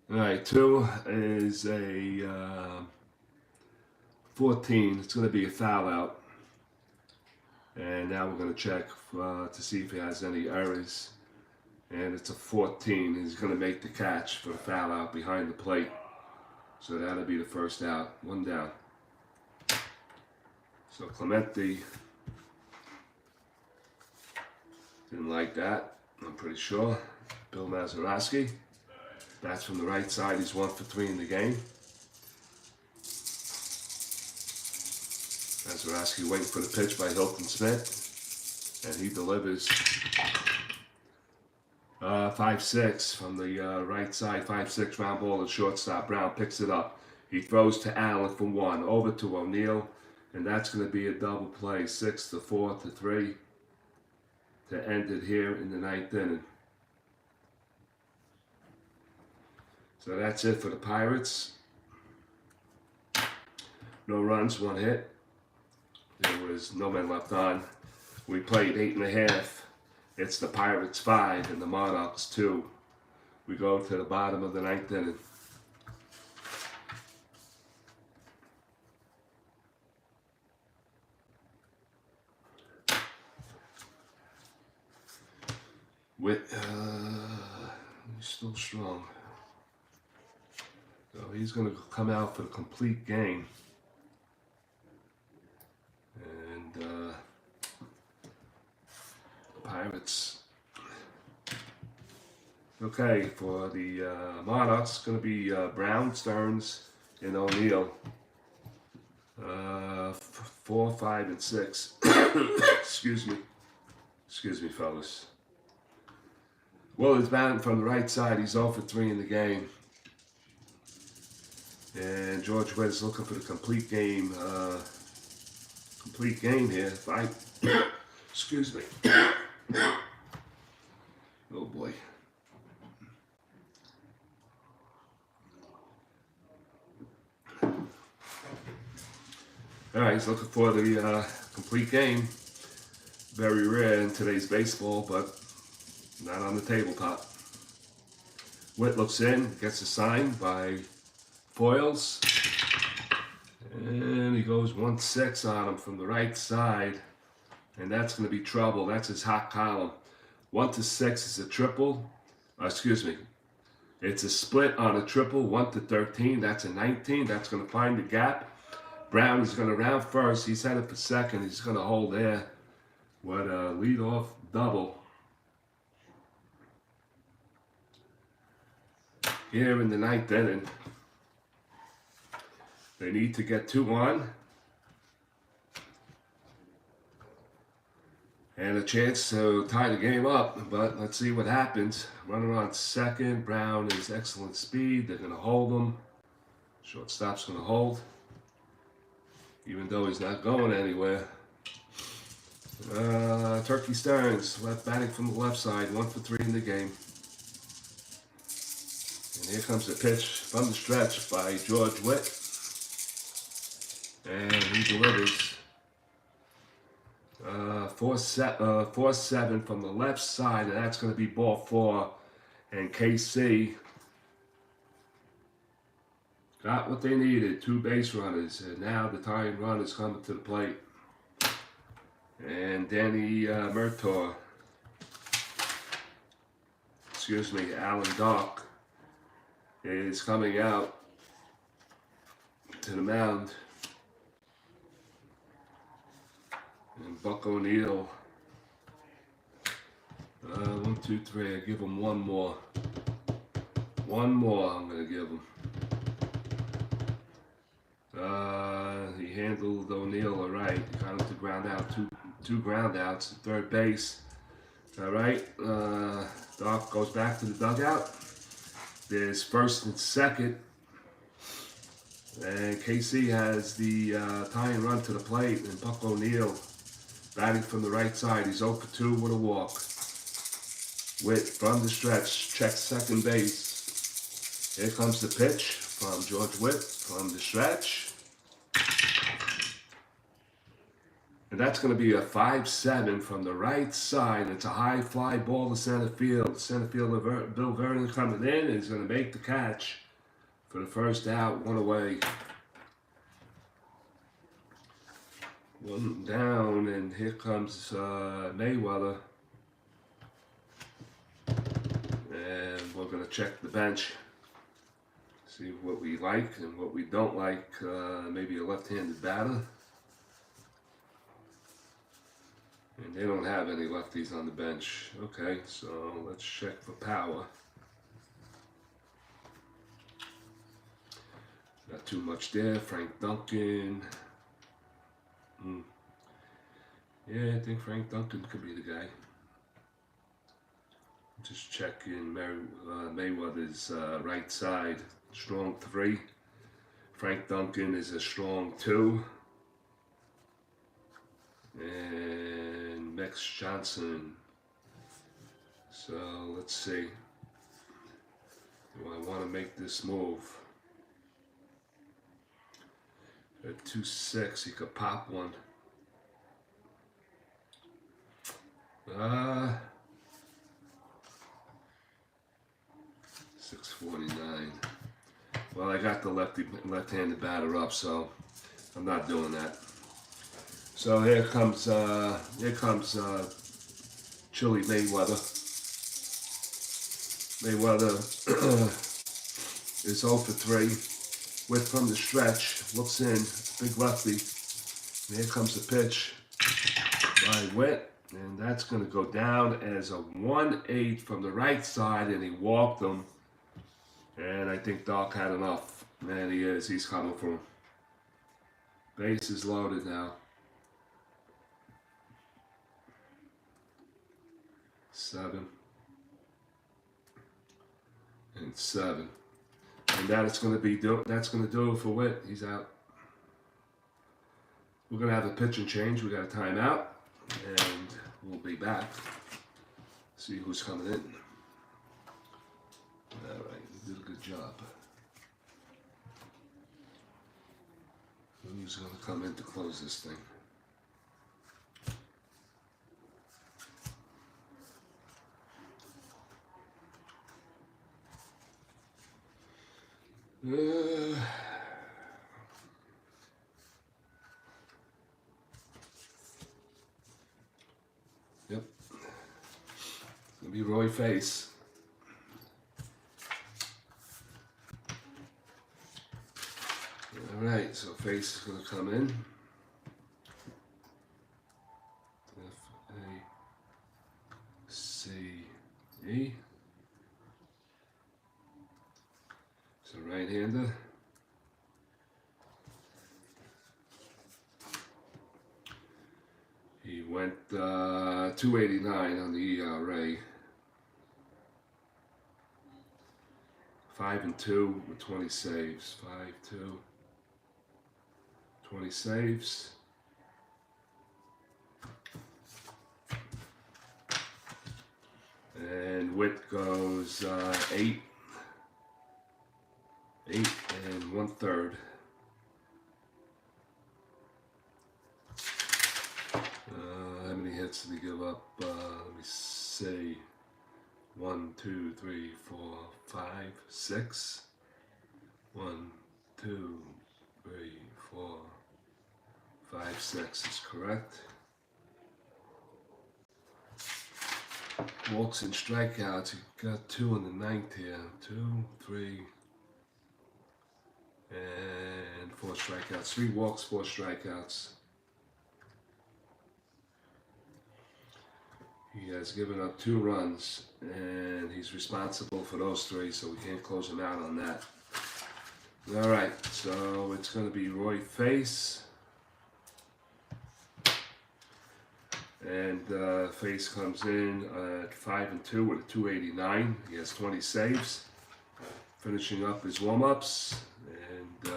Alright, 2 is a 14. It's going to be a foul out. And now we're going to check to see if he has any errors. And it's a 14. He's going to make the catch for the foul out behind the plate. So that'll be the first out. 1 down. So Clemente didn't like that, I'm pretty sure. Bill Mazeroski. That's from the right side. He's 1 for 3 in the game. Mazeroski waiting for the pitch by Hilton Smith. And he delivers 5-6 from the right side. 5-6 round ball to shortstop. Brown picks it up. He throws to Allen for 1. Over to O'Neill. And that's going to be a double play. 6-4 to 3 to end it here in the ninth inning. So that's it for the Pirates. No runs, 1 hit. There was no men left on. We played 8.5. It's the Pirates 5 and the Monarchs 2. We go to the bottom of the ninth inning. Witt, he's still strong. So he's going to come out for the complete game. And the Pirates. Okay, for the Monarchs, it's going to be Brown, Stearns, and O'Neill. 4, 5, and 6. Excuse me, fellas. Well, it's batting from the right side. He's 0 for 3 in the game. And G.Witt is looking for the complete game. Here. Excuse me. Oh boy. All right, he's looking for the complete game. Very rare in today's baseball, but not on the tabletop. Witt looks in, gets a sign by Foils, and he goes 1-6 on him from the right side, and that's going to be trouble. That's his hot column. 1-6 is a triple. Excuse me. It's a split on a triple. 1-13. That's a 19. That's going to find the gap. Brown is going to round first. He's headed for second. He's going to hold there. What a leadoff double. Here in the ninth inning, they need to get 2 on and a chance to tie the game up, but let's see what happens. Runner on second. Brown is excellent speed. They're going to hold him. Shortstop's going to hold, even though he's not going anywhere. Turkey Stearns, left batting from the left side, 1 for 3 in the game. And here comes the pitch from the stretch by G.Witt. And he delivers. 4-7 from the left side, and that's going to be ball 4. And KC got what they needed, 2 base runners, and now the tying run is coming to the plate. And Danny Murtaugh, Alan Dock is coming out to the mound. And Buck O'Neill, 1, 2, 3, I give him one more. One more I'm going to give him. He handled O'Neill all right. Got him to ground out, two ground outs at third base. All right, Doc goes back to the dugout. There's first and second. And KC has the tying run to the plate, and Buck O'Neill batting from the right side. He's 0 for 2 with a walk. Witt from the stretch, checks second base. Here comes the pitch from G.Witt from the stretch. And that's going to be a 5-7 from the right side. It's a high fly ball to center field. Center fielder Bill Vernon coming in is going to make the catch for the first out, 1 away. 1 down, and here comes Mayweather. And we're going to check the bench. See what we like and what we don't like. Maybe a left-handed batter. And they don't have any lefties on the bench. Okay, so let's check for power. Not too much there. Frank Duncan. Yeah, I think Frank Duncan could be the guy. Just checking Mayweather's right side. Strong 3. Frank Duncan is a strong 2. And Max Johnson. So let's see. Do I want to make this move? At 2-6, he could pop one. 649. Well, I got the left-handed batter up, so I'm not doing that. So here comes Chili Mayweather. Mayweather is 0 for 3. Witt from the stretch, looks in, big lefty. And here comes the pitch by Witt, and that's going to go down as a 1-8 from the right side, and he walked him. And I think Doc had enough. Man, he's coming for him. Base is loaded now. 7 and 7. And that's going to do it for Witt. He's out. We're going to have a pitch and change. We got a timeout, and we'll be back. See who's coming in. All right, you did a good job. Who's going to come in to close this thing? Yep. It's gonna be Roy face. Alright, so face is gonna come in. F-A-C-E. It's a right-hander. He went 289 on the ERA. 5-2 with 20 saves. 5-2, 20 saves. And Witt goes 8 1/3. How many hits did he give up? Let me see. 1, 2, 3, 4, 5, 6. 1, 2, 3, 4, 5, 6 is correct. Walks and strikeouts. He got 2 in the 9th here. 2, 3, and 4 strikeouts. 3 walks, 4 strikeouts. He has given up 2 runs, and he's responsible for those 3, so we can't close him out on that. All right, so it's going to be Roy face. And face comes in at 5-2 with a 289. He has 20 saves. Finishing up his warm-ups. And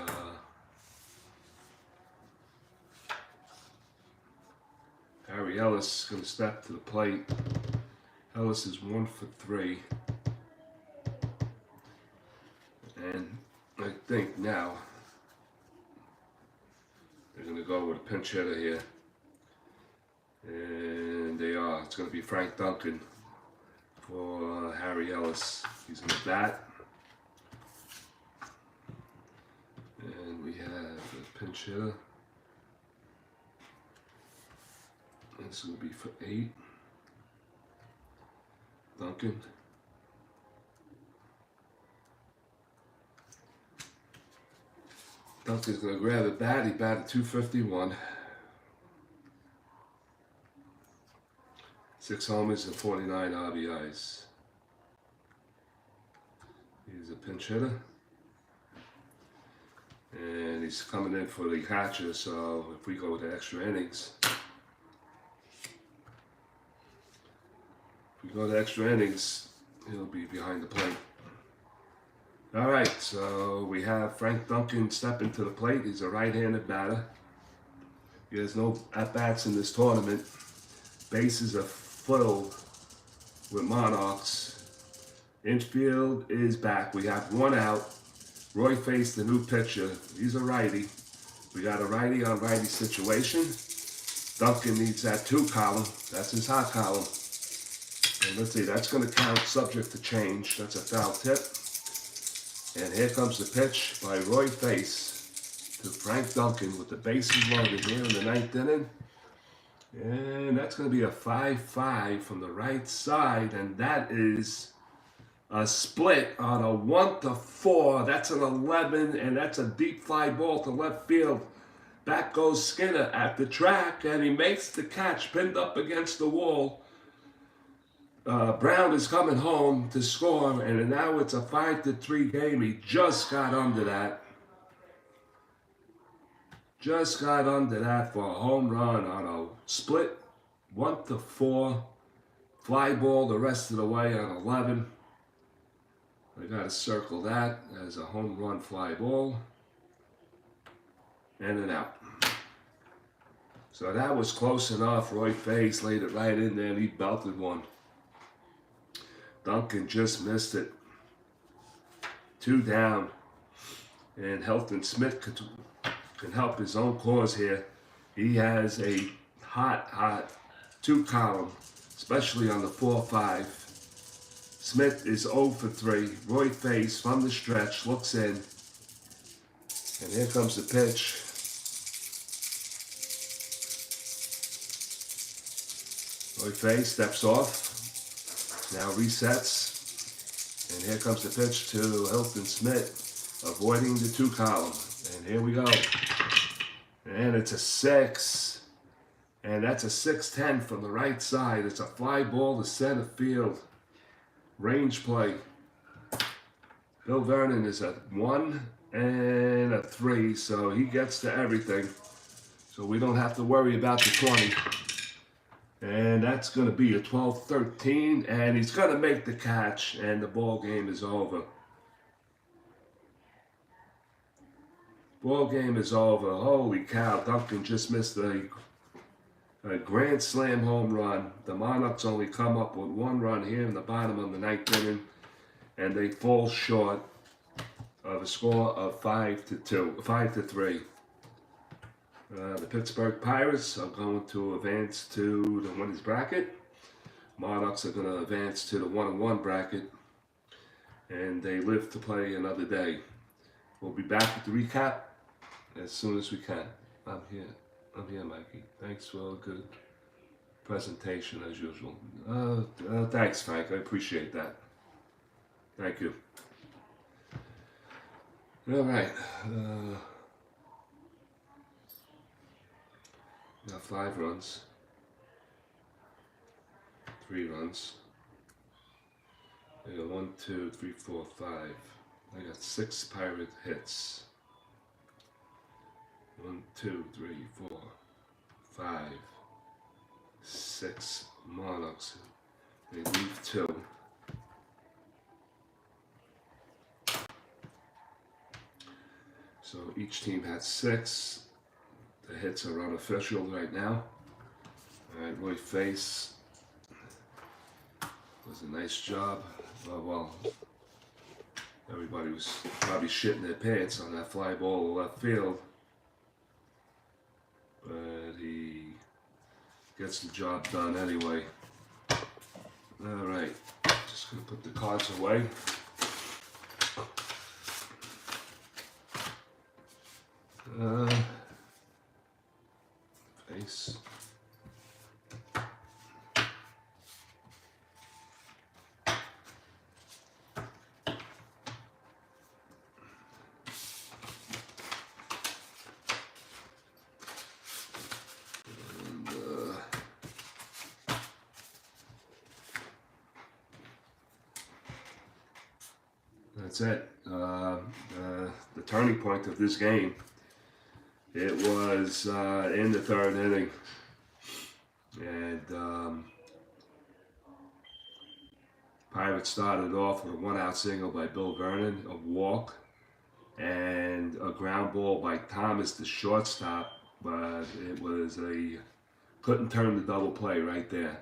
Harry Ellis is going to step to the plate. Ellis is 1 for 3. And I think now they're going to go with a pinch hitter here. And they are. It's going to be Frank Duncan for Harry Ellis. He's going to bat. And we have a pinch hitter. This will be for 8. Duncan. Duncan's going to grab a bat. He batted 251. 6 homers and 49 RBIs. He's a pinch hitter. And he's coming in for the catcher, so if we go to extra innings, he'll be behind the plate. All right, so we have Frank Duncan stepping to the plate. He's a right-handed batter. He has no at-bats in this tournament. Bases are filled with Monarchs. Infield is back. We have 1 out. Roy faced the new pitcher. He's a righty. We got a righty on righty situation. Duncan needs that 2 column. That's his hot column. And let's see, that's going to count subject to change. That's a foul tip. And here comes the pitch by Roy Face to Frank Duncan with the bases loaded here in the 9th inning. And that's going to be a 5-5 from the right side. And that is a split on a 1-4. That's an 11, and that's a deep fly ball to left field. Back goes Skinner at the track, and he makes the catch, pinned up against the wall. Brown is coming home to score, and now it's a 5-3 game. He just got under that. Just got under that for a home run on a split 1-4. Fly ball the rest of the way on 11. I got to circle that as a home run fly ball. And an out. So that was close enough. Roy Face laid it right in there and he belted one. Duncan just missed it. 2 down. And Helton Smith can help his own cause here. He has a hot 2 column, especially on the 4-5. Smith is 0 for 3. Roy Face from the stretch looks in. And here comes the pitch. Roy Fay steps off. Now resets. And here comes the pitch to Hilton Smith, avoiding the 2 column. And here we go. And it's a 6. And that's a 6-10 from the right side. It's a fly ball to center field. Range play. Bill Vernon is a 1 and a 3, so he gets to everything. So we don't have to worry about the 20. And that's going to be a 12-13, and he's going to make the catch, and the ball game is over. Ball game is over. Holy cow, Duncan just missed a grand slam home run. The Monarchs only come up with 1 run here in the bottom of the 9th inning, and they fall short of a score of 5-3. The Pittsburgh Pirates are going to advance to the winners bracket. Monarchs are going to advance to the 1-1 bracket, and they live to play another day. We'll be back with the recap as soon as we can. I'm here, Mikey. Thanks for a good presentation as usual. Thanks, Frank. I appreciate that. Thank you. All right. Got 5 runs, 3 runs. I got 1, 2, 3, 4, 5. I got 6 Pirate hits. 1, 2, 3, 4, 5, 6 Monarchs. They leave 2. So each team had 6. The hits are unofficial right now. All right, Roy Face does a nice job. Well, everybody was probably shitting their pants on that fly ball to left field, but he gets the job done anyway. All right, just gonna put the cards away. Face. That's it. The turning point of this game. It was in the 3rd inning, and Pirates started off with a 1-out single by Bill Vernon, a walk, and a ground ball by Thomas, the shortstop, but it was couldn't turn the double play right there.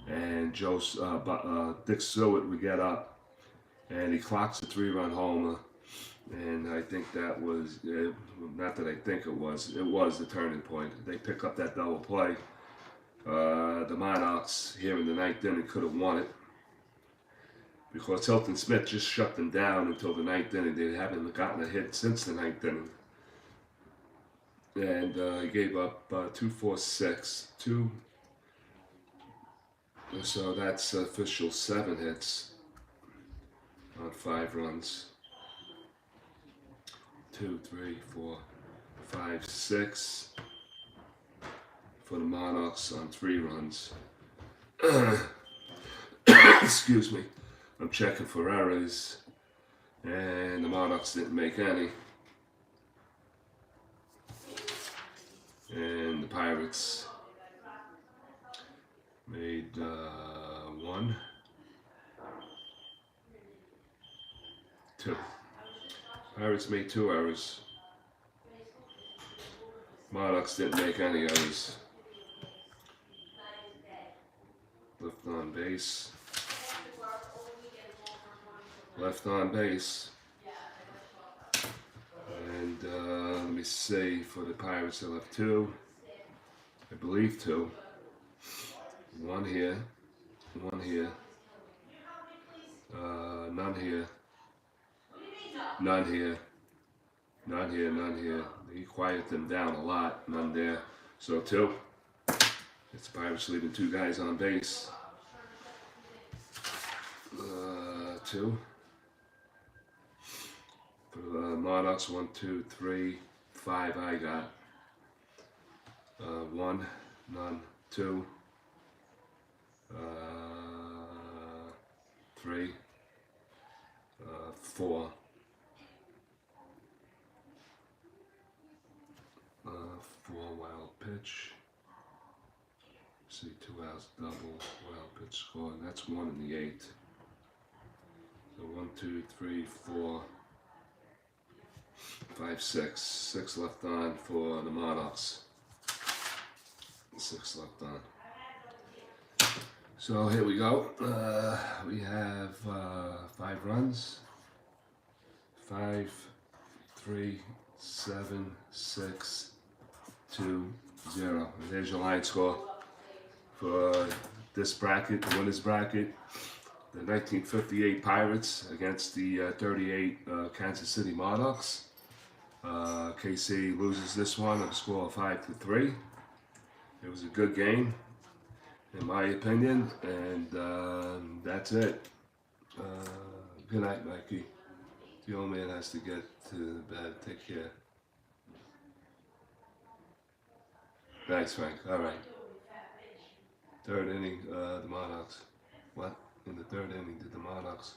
And Dick Stewart would get up, and he clocks a 3-run homer. And I think that was, not that I think it was the turning point. They pick up that double play. The Monarchs here in the 9th inning could have won it, because Hilton Smith just shut them down until the 9th inning. They haven't gotten a hit since the 9th inning. And he gave up 2, 4, 6. So that's official 7 hits on 5 runs. 2, 3, 4, 5, 6 for the Monarchs on 3 runs. Excuse me. I'm checking for errors, and the Monarchs didn't make any. And the Pirates made 1, 2. Pirates made 2 errors. Monarchs didn't make any errors. Left on base. Left on base. And let me see, for the Pirates, they left 2. I believe 2. 1 here. 1 here. None here. None here. None here, none here. He quieted them down a lot. None there. So 2. It's Pirates leaving 2 guys on base. 2. For the Monarchs, 1, 2, 3, 5 I got. 1, none, 2, 3, 4, 4 wild pitch. See, 2 outs, double, wild pitch score, and that's 1 in the 8th. So 1, 2, 3, 4, 5, 6. 6 left on for the Monarchs. 6 left on. So here we go. We have 5 runs. 5, 3, 7, 6, 2, 0. And there's your line score for this bracket, the winners bracket. The 1958 Pirates against the 38 Kansas City Monarchs. KC loses this one on a score of 5-3. It was a good game, in my opinion, and that's it. Good night, Mikey. The old man has to get to bed. Take care. Thanks, Frank. All right. 3rd inning, the Monarchs. What? In the 3rd inning, did the Monarchs?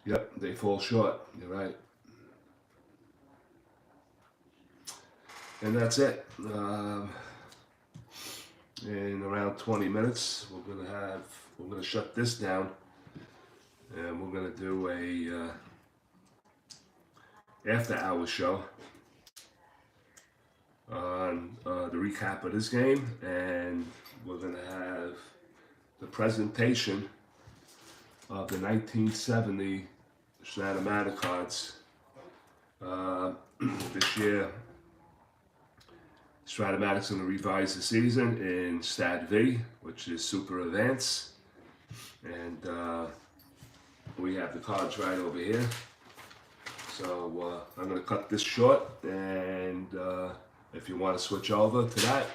Yep, they fall short. You're right. And that's it. In around 20 minutes, we're gonna shut this down, and we're gonna do a after-hour show on the recap of this game, and we're gonna have the presentation of the 1970 STRAT-O-MATIC cards. This year, STRAT-O-MATIC's going to revise the season in SADV, which is Super Advanced. And we have the cards right over here. So I'm going to cut this short, and if you want to switch over to that,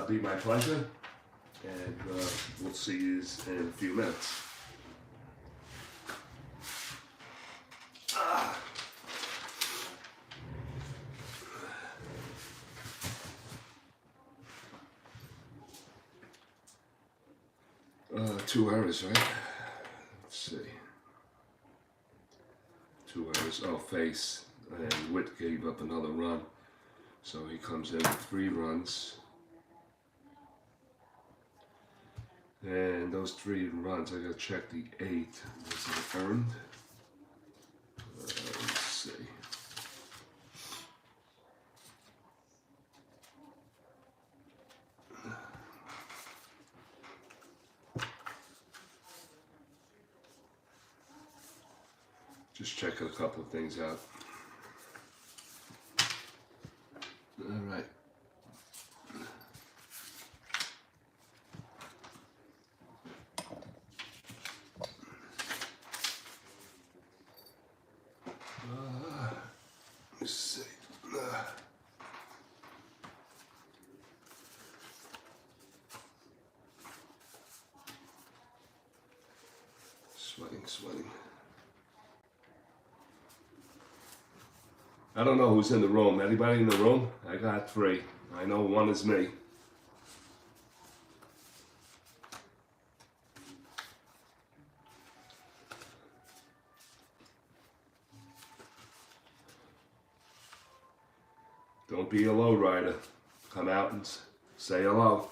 be my pleasure. And we'll see you in a few minutes. Two errors, right? Let's see. 2 errors. Oh, face. And Witt gave up another run. So he comes in with 3 runs. And those 3 runs, I gotta check the 8. Was it earned? Let's see. Just checking a couple of things out. All right. Let's see. Sweating. I don't know who's in the room. Anybody in the room? I got 3. I know 1 is me. Don't be a lowrider. Come out and say hello.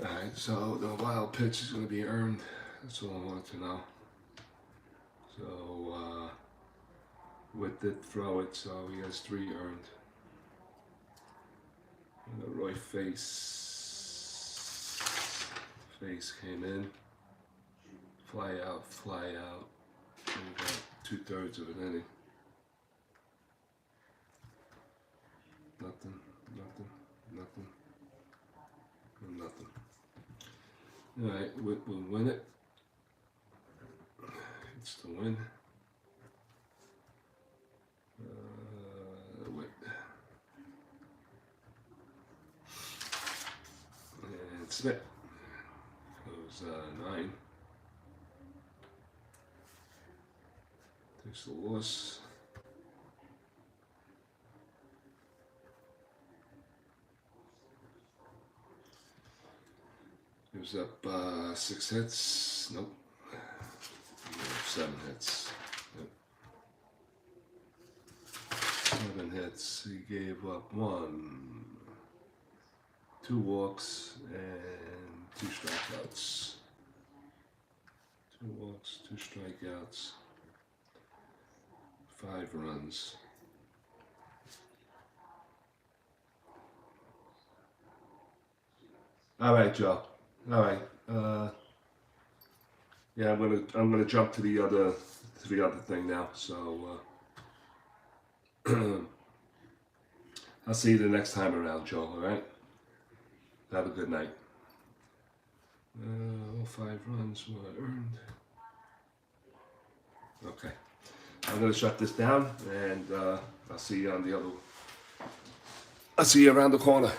Alright, so the wild pitch is going to be earned. That's all I wanted to know. So, Witt did throw it, so he has 3 earned. And the Roy face came in. Fly out. And we got 2/3 of an inning. Nothing. Alright, Witt will win it. It's the win. Witt. And Smith goes 9. Takes the loss. Gives up 6 hits. Nope. 7 hits. Yep. 7 hits. He gave up 1, 2 walks, and 2 strikeouts. 2 walks, 2 strikeouts, 5 runs. All right, Joe. All right. Yeah, I'm gonna jump to the other thing now. So I'll see you the next time around, Joe. All right. Have a good night. All 5 runs were earned. Okay. I'm gonna shut this down, and I'll see you on the other. I'll see you around the corner.